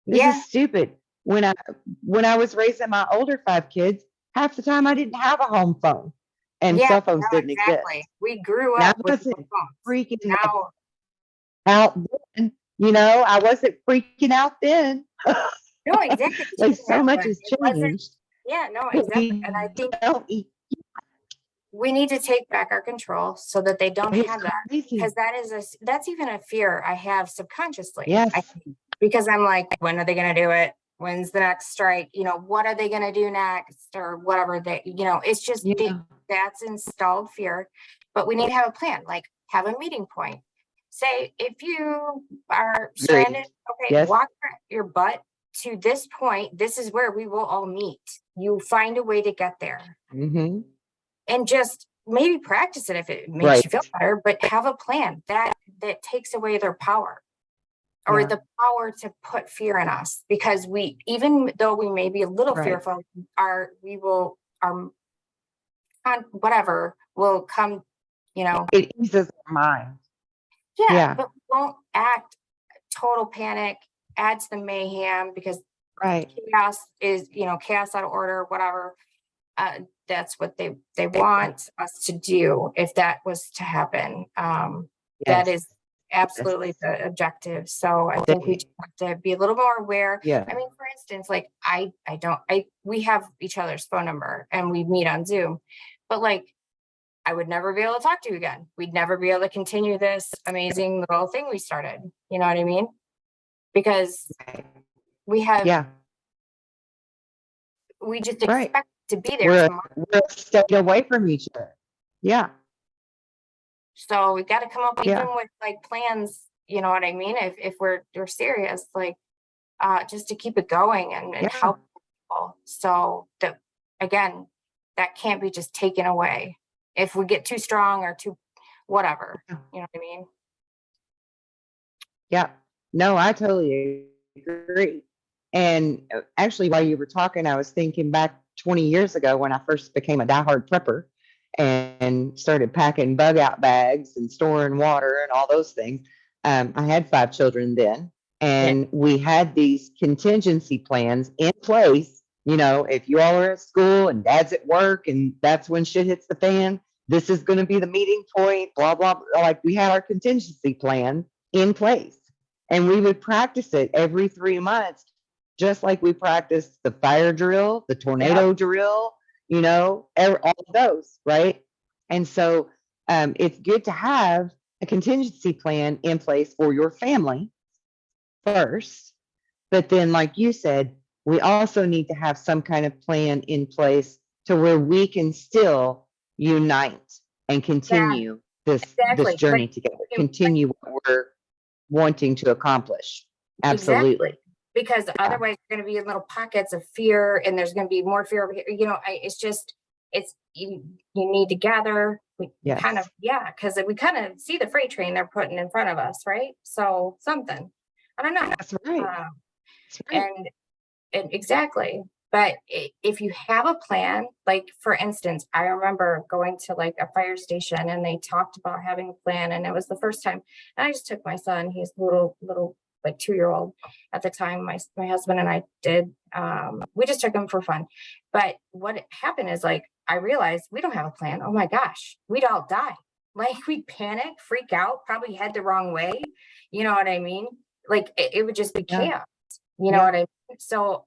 This yeah, is stupid. When I was raising my older 5 kids, half the time I didn't have a home phone and yeah, cell phones no, didn't exactly. exist. We grew And I up with no wasn't phones. freaking Now, out then, I wasn't freaking out then. no, exactly. We Like shouldn't so have, much but has it wasn't. changed, Yeah, no, but exactly. we And I think don't. we need to take back our control so that they don't It's have that. crazy. Because that's even a fear I have subconsciously. I Yes. think, because I'm like, when are they going to do it? When's the next strike? You know, what are they going to do next or whatever they, you know, it's just Yeah. that's installed fear. But we need to have a plan, like have a meeting point. Say if you are stranded, Agreed. okay, Yes. walk your butt to this point. This is where we will all meet. You find a way to get there Hmm. and just maybe practice it if it makes you feel Right. better, but have a plan that takes away their power or Yeah. the power to put fear in us, because we, even though we may be a little Right. fearful, our whatever will come, you know. It eases our mind. Yeah, Yeah. but we won't act total panic, add to the mayhem, because Right. chaos is, you know, chaos out of order, whatever. That's what they want us to do if that was to happen. That Yes. is absolutely Yes. the objective. So I think we They, just have to be a little more aware. I yeah. mean, for instance, like we have each other's phone number and we meet on Zoom, but like I would never be able to talk to you again. We'd never be able to continue this amazing little thing we started. You know what I mean? Because Right. we have, Yeah. we just Right. expect to be there We're tomorrow. we're stayed away from each other. Yeah. So we got to come up even Yeah. with like plans, you know what I mean? If we're serious, like just to keep it going and Yeah. help people. So that, again, that can't be just taken away if we get too strong or too whatever. You know what I mean? Yeah. No, I totally agree. And actually, while you were talking, I was thinking back 20 years ago when I first became a diehard prepper and started packing bug out bags and storing water and all those things. I had 5 children then, Yeah. and we had these contingency plans in place. If you all are at school and dad's at work and that's when shit hits the fan, this is going to be the meeting point, blah, blah, blah. Like we had our contingency plan in place. And we would practice it every 3 months, just like we practiced the fire drill, the Yep. tornado drill, all of those, right? And so it's good to have a contingency plan in place for your family first. But then, like you said, we also need to have some kind of plan in place to where we can still unite and Yeah, continue this exactly. But journey together, continue what we're wanting to accomplish. exactly. Absolutely. Because Yeah. otherwise you're going to be in little pockets of fear and there's going to be more fear over here. You know, it's just, it's, you need to gather. We kind of, Yes. yeah, because we kind of see the freight train they're putting in front of us, right? So something, I don't know. That's right. Um, That's right. and exactly. But if you have a plan, like for instance, I remember going to like a fire station and they talked about having a plan, and it was the first time. And I just took my son, he's little like 2-year-old at the time. My husband and I did, we just took him for fun. But what happened is like I realized we don't have a plan. Oh my gosh, we'd all die. Like we'd panic, freak out, probably head the wrong way. You know what I mean? Like it would just be Yeah. chaos. You know Yeah. what I mean? So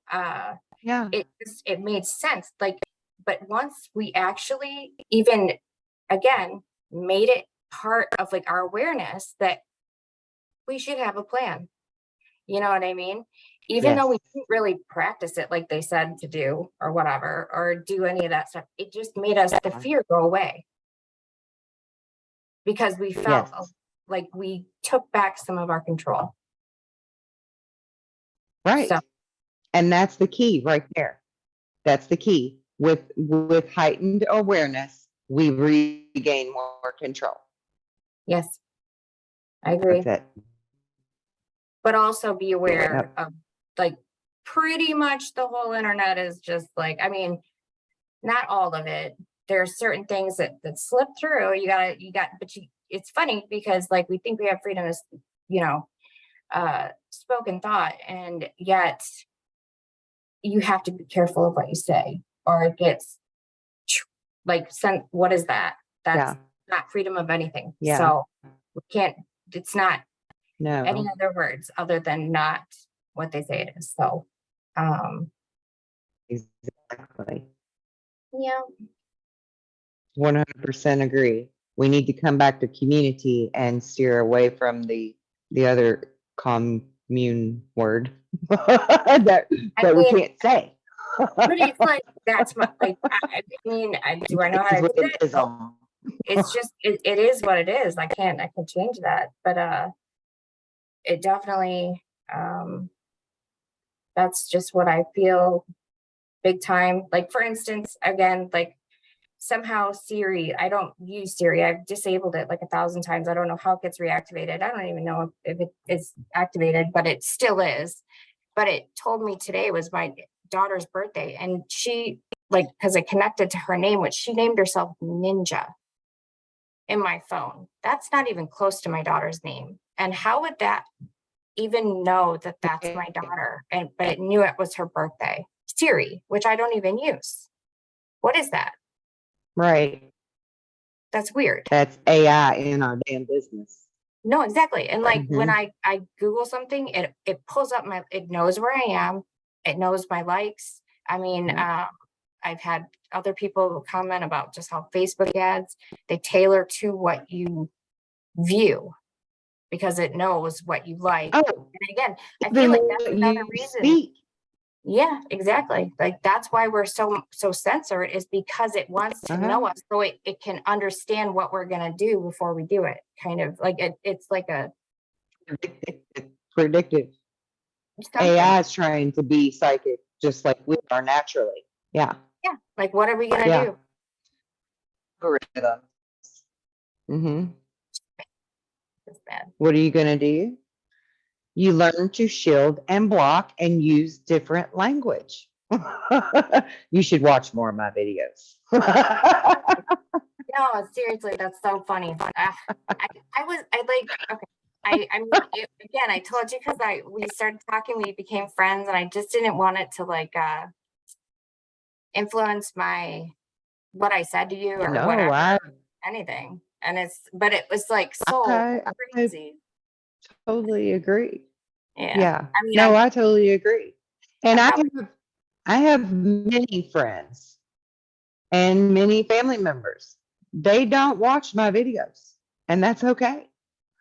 Yeah. it made sense. Like, but once we actually even again made it part of like our awareness that we should have a plan. You know what I mean? Even though Yes. we didn't really practice it like they said to do or whatever, or do any of that stuff, it just made us the fear go away because we felt Yes. like we took back some of our control. Right. So And that's the key right there. That's the key. With heightened awareness, we regain more control. yes, I agree. That's it. But also be aware Yep. of like pretty much the whole internet is just like, I mean, not all of it. There are certain things that slip through. But it's funny because like we think we have freedom of, you know, spoken thought, and yet you have to be careful of what you say, or it gets like sent. What is that? That's Yeah. not freedom of anything. Yeah. So we can't. It's not any No. other words other than not what they say it is. So, um, Exactly. yeah, 100% agree. We need to come back to community and steer away from the other commune word that I that we mean, can't say. but it's like that's my like. I mean, do I know It how is to what do it that? is. Nope. It's just it is what it is. I can change that, but it definitely that's just what I feel big time. Like for instance, again, like somehow Siri, I don't use Siri. I've disabled it like 1,000 times. I don't know how it gets reactivated. I don't even know if it is activated, but it still is. But it told me today was my daughter's birthday, and she like because I connected to her name, which she named herself Ninja in my phone. That's not even close to my daughter's name. And how would that even know that that's my daughter? And but it knew it was her birthday. Siri, which I don't even use. What is that? Right. That's weird. That's AI in our damn business. No, exactly. And like when Mhm. I Google something, it pulls up it knows where I am. It knows my likes. I mean, Yep. I've had other people comment about just how Facebook ads, they tailor to what you view because it knows what you like. Oh, And again, I feel even like that's what another you reason. speak. Yeah, exactly. Like that's why we're so censored, is because it wants to know Uh-huh. us so it can understand what we're gonna do before we do it. Kind of like it's like a Predictive. something. AI is trying to be psychic just like we are naturally. Yeah. Yeah. Like what are we gonna Yeah. do? Algorithm. Hmm. It's bad. What are you going to do? You learn to shield and block and use different language. You should watch more of my videos. No, seriously, that's so funny. I was I like okay. I mean again I told you because I we started talking, we became friends, and I just didn't want it to like influence my what I said to you or No, whatever, anything. And but it was like so I crazy. totally agree. Yeah. Yeah. I mean, No, I totally agree. And I probably, I have many friends and many family members. They don't watch my videos, and that's okay.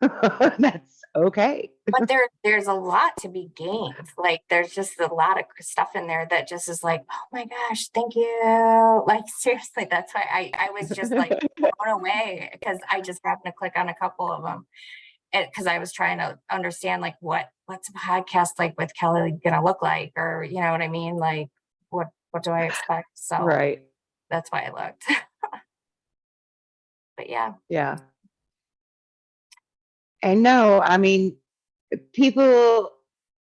That's okay. but there's a lot to be gained. Like there's just a lot of stuff in there that just is like, oh my gosh, thank you. Like seriously, that's why I was just like blown away because I just happened to click on a couple of them. Because I was trying to understand like what's a podcast like with Kelly gonna look like, or you know what I mean? Like what do I expect? So Right. that's why I looked. But yeah, Yeah. And no, I mean, people,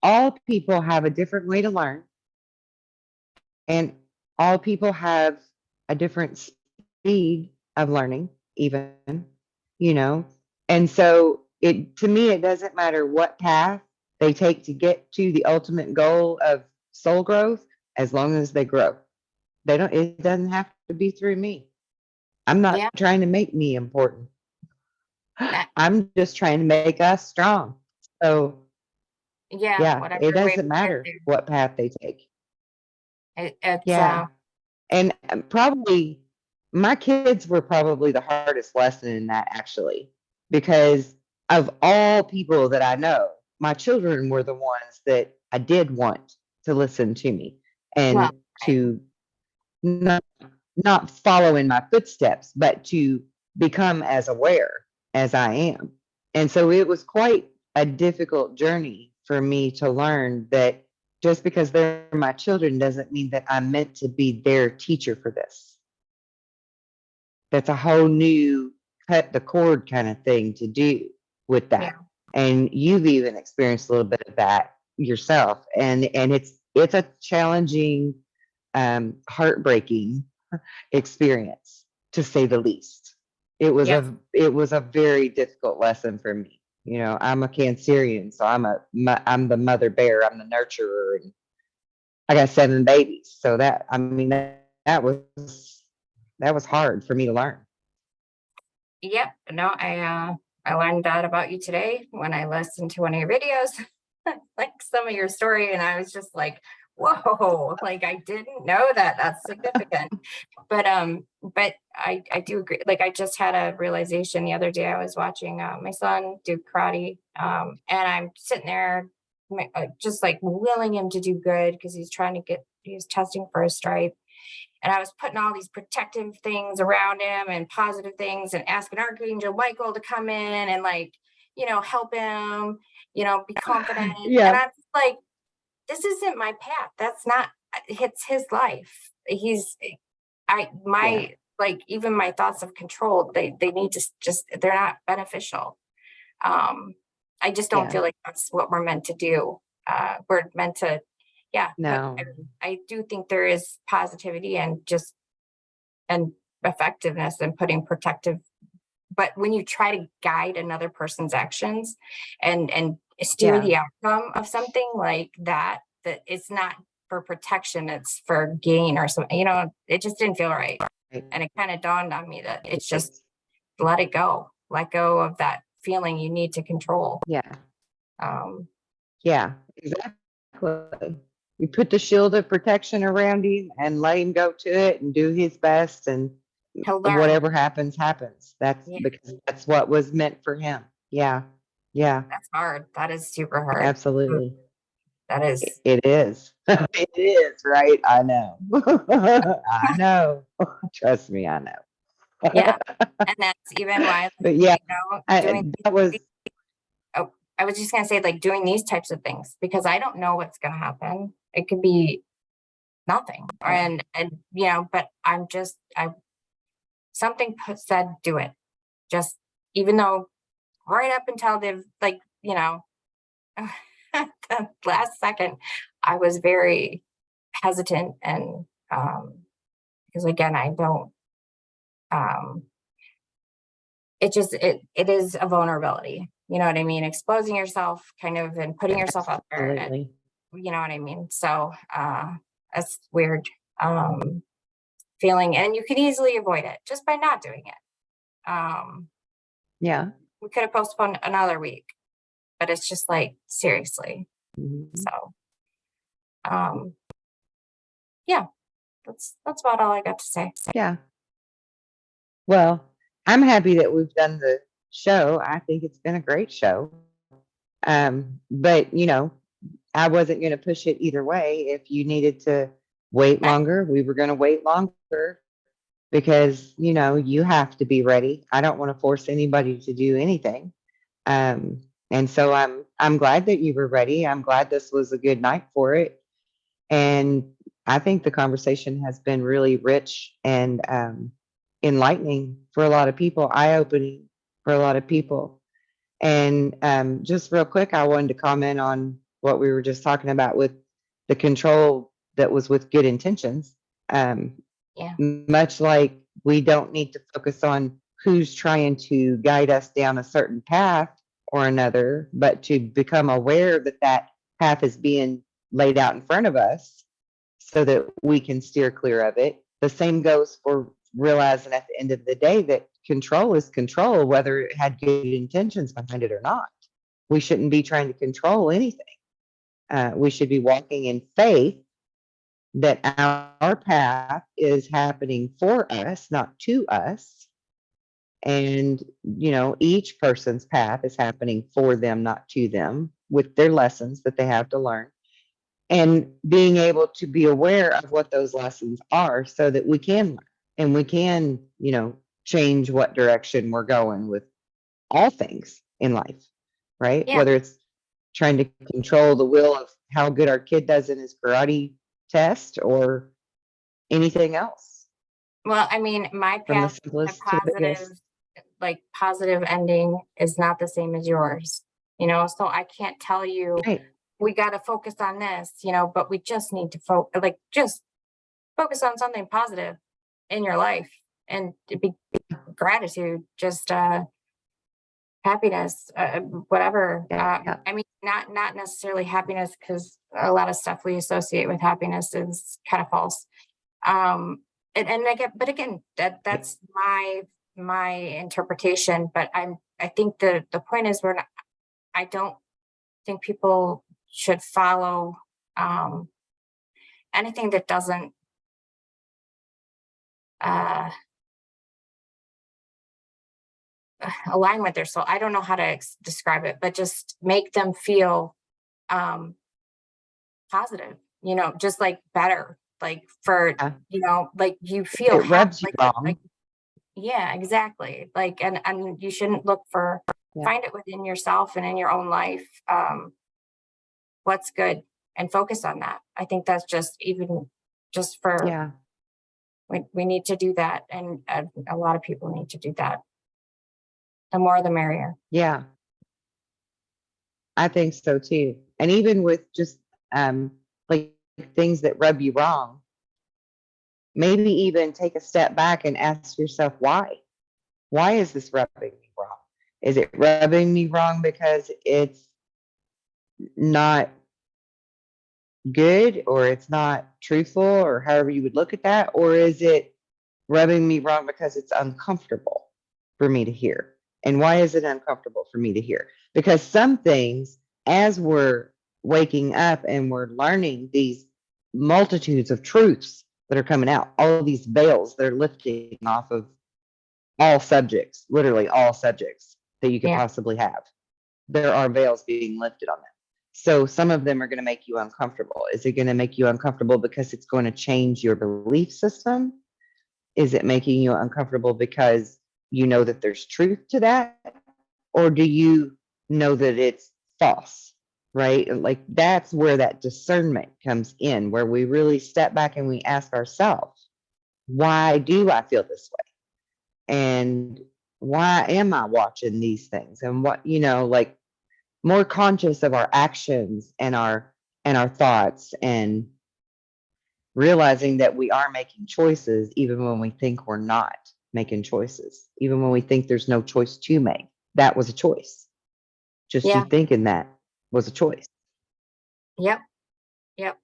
all people have a different way to learn. And all people have a different speed of learning, even, you know. And so it to me, it doesn't matter what path they take to get to the ultimate goal of soul growth, as long as they grow. They don't, it doesn't have to be through me. I'm not Yeah. trying to make me important. uh, I'm just trying to make us strong. So Yeah. yeah, it Whatever way doesn't we get matter there. what path they take. It's Yeah. And probably my kids were probably the hardest lesson in that, actually, because of all people that I know, my children were the ones that I did want to listen to me well, and right. to not not follow in my footsteps, but to become as aware as I am. And so it was quite a difficult journey for me to learn that just because they're my children doesn't mean that I'm meant to be their teacher for this. That's a whole new cut the cord kind of thing to do with Yeah. that. And you've even experienced a little bit of that yourself. And it's a challenging, heartbreaking experience, to say the least. Yes. It was a very difficult lesson for me. You know, I'm a Cancerian, so I'm the mother bear, I'm the nurturer, and I got 7 babies. So that, I mean, that was hard for me to learn. Yep. No, I learned that about you today when I listened to one of your videos, like some of your story, and I was just like, whoa, like I didn't know that. That's significant. But I do agree. Like I just had a realization the other day. I was watching my son do karate, and I'm sitting there just like willing him to do good because he's testing for a stripe. And I was putting all these protective things around him and positive things and asking Archangel Michael to come in and like, help him, be confident. And Yeah, I'm just like, this isn't my path. That's not, it's his life. yeah, Like even my thoughts of control, they need to just, they're not beneficial. Um, I just don't yeah. feel like that's what we're meant to do. We're meant to, yeah, No, I do think there is positivity and effectiveness in putting protective. But when you try to guide another person's actions and steer yeah, the outcome of something like that, that it's not for protection, it's for gain or something, it just didn't feel right. right, And it kind of dawned on me that it's just right. let go of that feeling you need to control. Yeah, Um, yeah, exactly. You put the shield of protection around him and let him go to it and do his best, and he'll learn. whatever happens, happens. That's Yeah, because that's what was meant for him. Yeah, yeah, that's hard. That is super hard. Mm, absolutely. That is, It is. It is, right? I know. I know. Trust me, I know. yeah. And that's even why, But yeah, doing that was, oh, I was just gonna say, like, doing these types of things because I don't know what's gonna happen. It could be nothing. yeah, And but I something said do it. Just even though right up until they've like, the last second, I was very hesitant and because again, I don't um it is a vulnerability. You know what I mean? Exposing yourself kind of and putting yourself out there and absolutely. you know what I mean? So that's weird feeling and you can easily avoid it just by not doing it. Yeah. We could have postponed another week, but it's just like seriously. Mhm. So um yeah, that's about all I got to say. Yeah. Well, I'm happy that we've done the show. I think it's been a great show. But I wasn't going to push it either way. If you needed to wait I, longer, we were going to wait longer because, you have to be ready. I don't want to force anybody to do anything. Um, and so I'm glad that you were ready. I'm glad this was a good night for it. And I think the conversation has been really rich and enlightening for a lot of people, eye opening for a lot of people. And just real quick, I wanted to comment on what we were just talking about with the control that was with good intentions. Yeah. Much like we don't need to focus on who's trying to guide us down a certain path or another, but to become aware that that path is being laid out in front of us so that we can steer clear of it. The same goes for realizing at the end of the day that control is control, whether it had good intentions behind it or not. We shouldn't be trying to control anything. We should be walking in faith that our path is happening for us, not to us. And, each person's path is happening for them, not to them, with their lessons that they have to learn. And being able to be aware of what those lessons are so that we can learn and we can, change what direction we're going with all things in life, right? Yeah. Whether it's trying to control the will of how good our kid does in his karate test or anything else, Well, I mean, my from the path to simplest to the positive, biggest. like positive ending is not the same as yours, so I can't tell you Right. we got to focus on this, but we just need to just focus on something positive in your life and to be gratitude, just happiness, whatever. Yeah. I mean, not necessarily happiness, because a lot of stuff we associate with happiness is kind of false. And but again, that's my interpretation. But I think the point is I don't think people should follow anything that doesn't uh, align with their soul. I don't know how to describe it, but just make them feel um, positive, just like better, like for, Yeah. like you feel It happy, rubs you like, wrong. yeah, exactly. Like, and you shouldn't look for, Yeah. find it within yourself and in your own life. What's good, and focus on that. I think that's just for, Yeah. we need to do that. And a lot of people need to do that. The more, the merrier. Yeah. I think so too. And even with just like things that rub you wrong, maybe even take a step back and ask yourself why. Why is this rubbing me wrong? Is it rubbing me wrong because it's not good or it's not truthful or however you would look at that? Or is it rubbing me wrong because it's uncomfortable for me to hear? And why is it uncomfortable for me to hear? Because some things, as we're waking up and we're learning these multitudes of truths that are coming out, all of these veils that are lifting off of all subjects, literally all subjects that you could Yeah. possibly have. There are veils being lifted on them. So some of them are going to make you uncomfortable. Is it going to make you uncomfortable because it's going to change your belief system? Is it making you uncomfortable because you know that there's truth to that? Or do you know that it's false? Right? Like that's where that discernment comes in, where we really step back and we ask ourselves, why do I feel this way? And why am I watching these things? And what, like more conscious of our actions and our thoughts, and realizing that we are making choices even when we think we're not making choices, even when we think there's no choice to make. That was a choice. Just you Yeah. thinking that was a choice. Yep. Yep.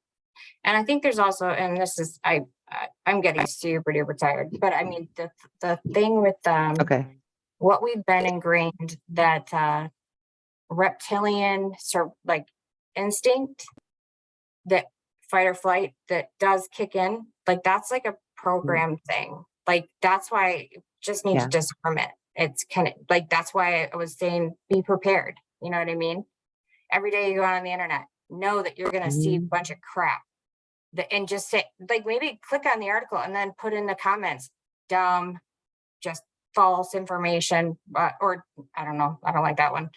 And I think there's also, and this is, I'm getting super duper tired, but I mean, the thing with Okay. what we've been ingrained, that reptilian like instinct, that fight or flight that does kick in, like that's like a program thing. Like that's why you just need to Yeah. discernment. It's kind of like, that's why I was saying be prepared. You know what I mean? Every day you go on the internet, know that you're going to see a Mhm. bunch of crap, and just say, like, maybe click on the article and then put in the comments, dumb, just false information, or I don't know, I don't like that one.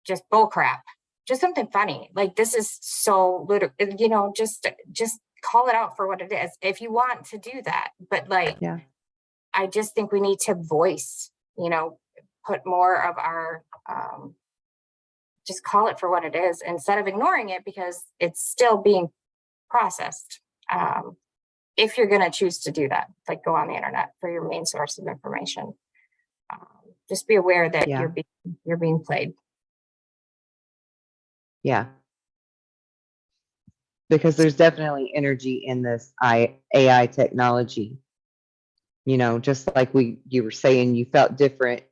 Just bull crap, just something funny. Like, this is so little, just call it out for what it is if you want to do that. But like, Yeah. I just think we need to voice, put more of our, just call it for what it is instead of ignoring it, because it's still being processed. If you're going to choose to do that, like go on the internet for your main source of information, just be aware that Yeah. you're being played. Yeah. Because there's definitely energy in this AI technology. Just like you were saying, you felt different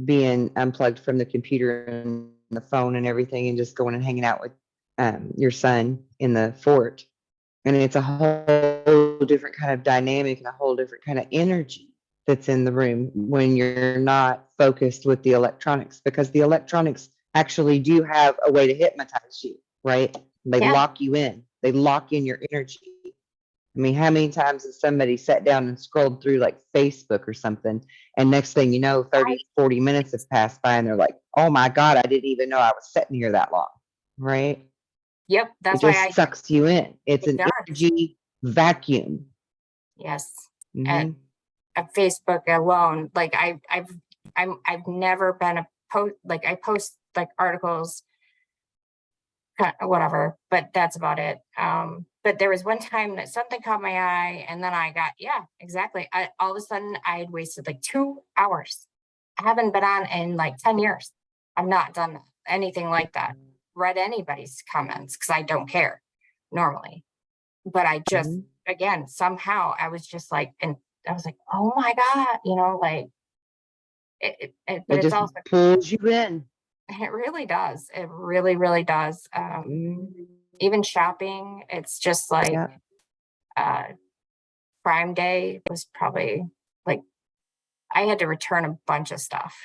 being unplugged from the computer and the phone and everything and just going and hanging out with your son in the fort. And it's a whole different kind of dynamic and a whole different kind of energy that's in the room when you're not focused with the electronics, because the electronics actually do have a way to hypnotize you, right? They lock you in. They lock in your energy. I mean, how many times has somebody sat down and scrolled through like Facebook or something, and next thing you know, 30, 40 minutes have passed by and they're like, oh my God, I didn't even know I was sitting here that long, right? Yep, that's it why just sucks you in. It's it an does. energy vacuum. Yes. Mhm. At Facebook alone, like I've never been I post like articles, whatever, but that's about it. But there was one time that something caught my eye, and then I got, yeah, exactly. All of a sudden I had wasted like 2 hours. I haven't been on in like 10 years. I've not done anything like that. Read anybody's comments because I don't care normally. But I just, Mhm. again, somehow I was just like, and I was like, oh my God, like but It it's just also, pulls you in. it really does. It really, really does. Mhm. Even shopping, it's just like, Yeah. uh, Prime Day was probably like, I had to return a bunch of stuff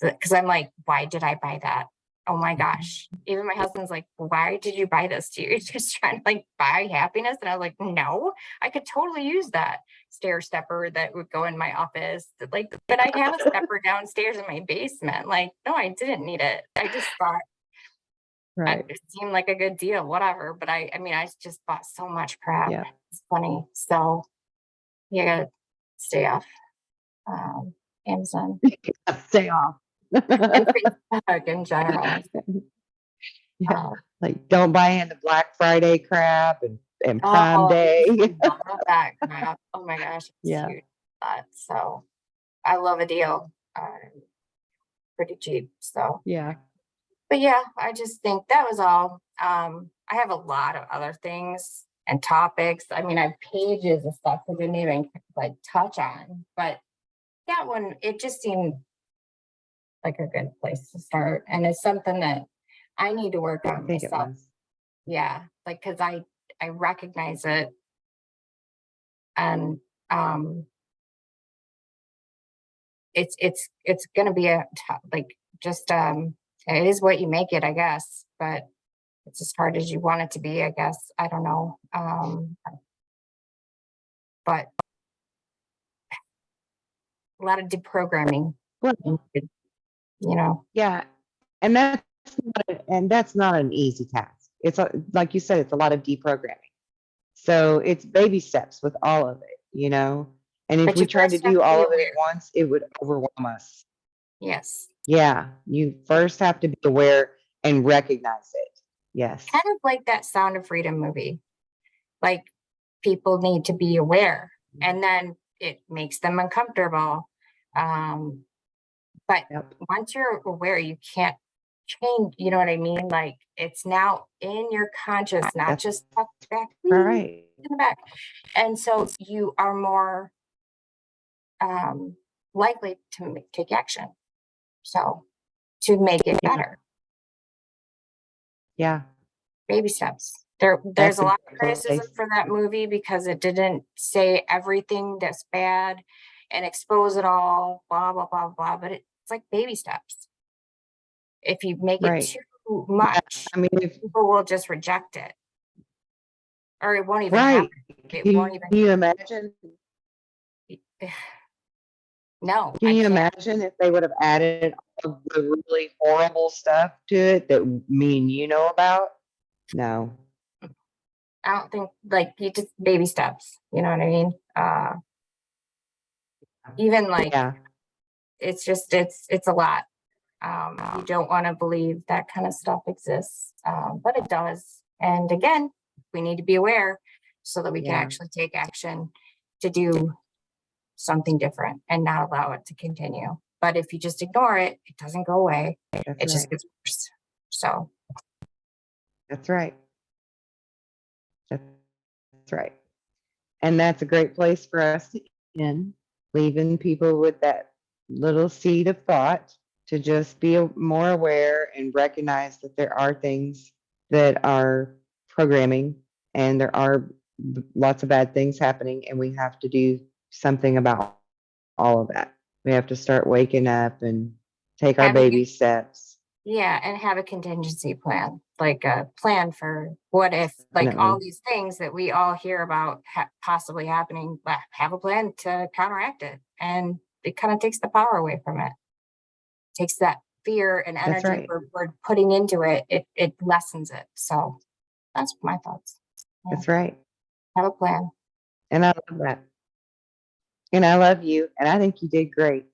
because I'm like, why did I buy that? Oh my gosh. Even my husband's like, why did you buy this? Do you just trying to like buy happiness? And I was like, no, I could totally use that stair stepper that would go in my office. Like, but I have a stepper downstairs in my basement. Like, no, I didn't need it. I just thought Right. it seemed like a good deal, whatever. But I mean, I just bought so much crap. Yeah. It's funny. So you gotta stay off Amazon Stay off. and Facebook in general. Yeah. Uh, Like, don't buy into Black Friday crap and Prime oh, Day. love that crap. Oh my gosh, it's Yeah. huge. So I love a deal. Pretty cheap. So, Yeah. but yeah, I just think that was all. I have a lot of other things and topics. I mean, I have pages of stuff I didn't even like touch on, but that one, it just seemed like a good place to start. And it's something that I need to work I on think it myself. was. Yeah. Like, cause I recognize it, and, it's going to be like, just, it is what you make it, I guess, but it's as hard as you want it to be, I guess. I don't know. But a lot of deprogramming, Well, you know. yeah. And that's not an easy task. Like you said, it's a lot of deprogramming. So it's baby steps with all of it. And if But we you tried to first have do to be all of it aware. at once, it would overwhelm us. Yes. Yeah, you first have to be aware and recognize it. Yes. Kind of like that Sound of Freedom movie. Like, people need to be aware, and then it makes them uncomfortable. But Yep. once you're aware, you can't change. You know what I mean? Like, it's now in your conscious, not That's just tucked back right. in the back. And so you are more likely to take action. So to make it better, Yeah, baby steps. There's that's a a lot of great criticism place. for that movie because it didn't say everything that's bad and expose it all, blah, blah, blah, blah. But it's like baby steps. If you make it Right. too Yeah. much, I mean, people will just reject it, or it won't even right. happen. It won't Can you imagine? even. No, Can I you can't. imagine if they would have added all of the really horrible stuff to it that me and you know about? No. I don't think, like, you just baby steps. You know what I mean? Even like, Yeah. it's a lot. You don't want to believe that kind of stuff exists, but it does. And again, we need to be aware so that we can Yeah. actually take action to do something different and not allow it to continue. But if you just ignore it, it doesn't go away. That's It just right. gets worse. So That's right. That's right. And that's a great place for us to end, leaving people with that little seed of thought to just be more aware and recognize that there are things that are programming and there are lots of bad things happening, and we have to do something about all of that. We have to start waking up and take our having baby steps. yeah, and have a contingency plan, like a plan for what if, like all Definitely. these things that we all hear about possibly happening, have a plan to counteract it. And it kind of takes the power away from it, takes that fear and That's energy right. we're putting into it, it lessens it. So that's my thoughts. Yeah, That's right. have a plan. And I love that. And I love you. And I think you did great.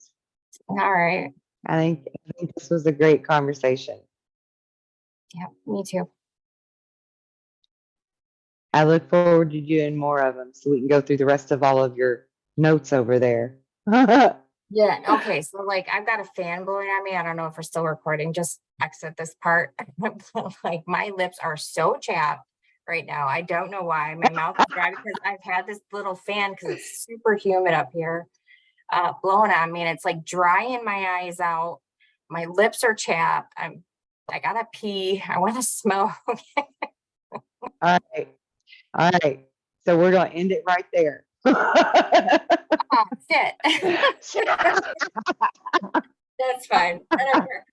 All right. I think this was a great conversation. Yeah, me too. I look forward to doing more of them so we can go through the rest of all of your notes over there. Yeah. Okay. So like I've got a fan blowing on me. I don't know if we're still recording. Just exit this part. Like my lips are so chapped right now. I don't know why. My mouth is dry because I've had this little fan because it's super humid up here, blowing on me, and it's like drying my eyes out. My lips are chapped. I gotta pee. I want to smoke. All right. All right. So we're going to end it right there. Oh, shit. That's fine. Whatever.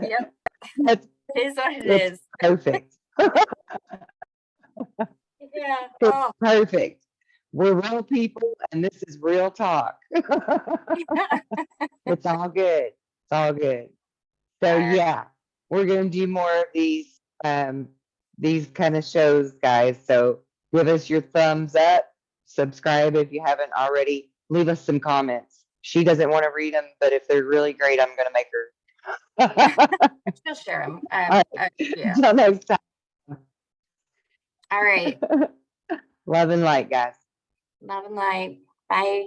Yep. That's, It is what it that's is. perfect. Yeah. It's Oh. perfect. We're real people and this is real talk. It's all good. It's all good. So All right. yeah, we're gonna do more of these kind of shows, guys. So give us your thumbs up, subscribe if you haven't already, leave us some comments. She doesn't want to read them, but if they're really great, I'm gonna make her. She'll share them. All right. Yeah. Until next time. All right. Love and light, guys. Love and light. Bye.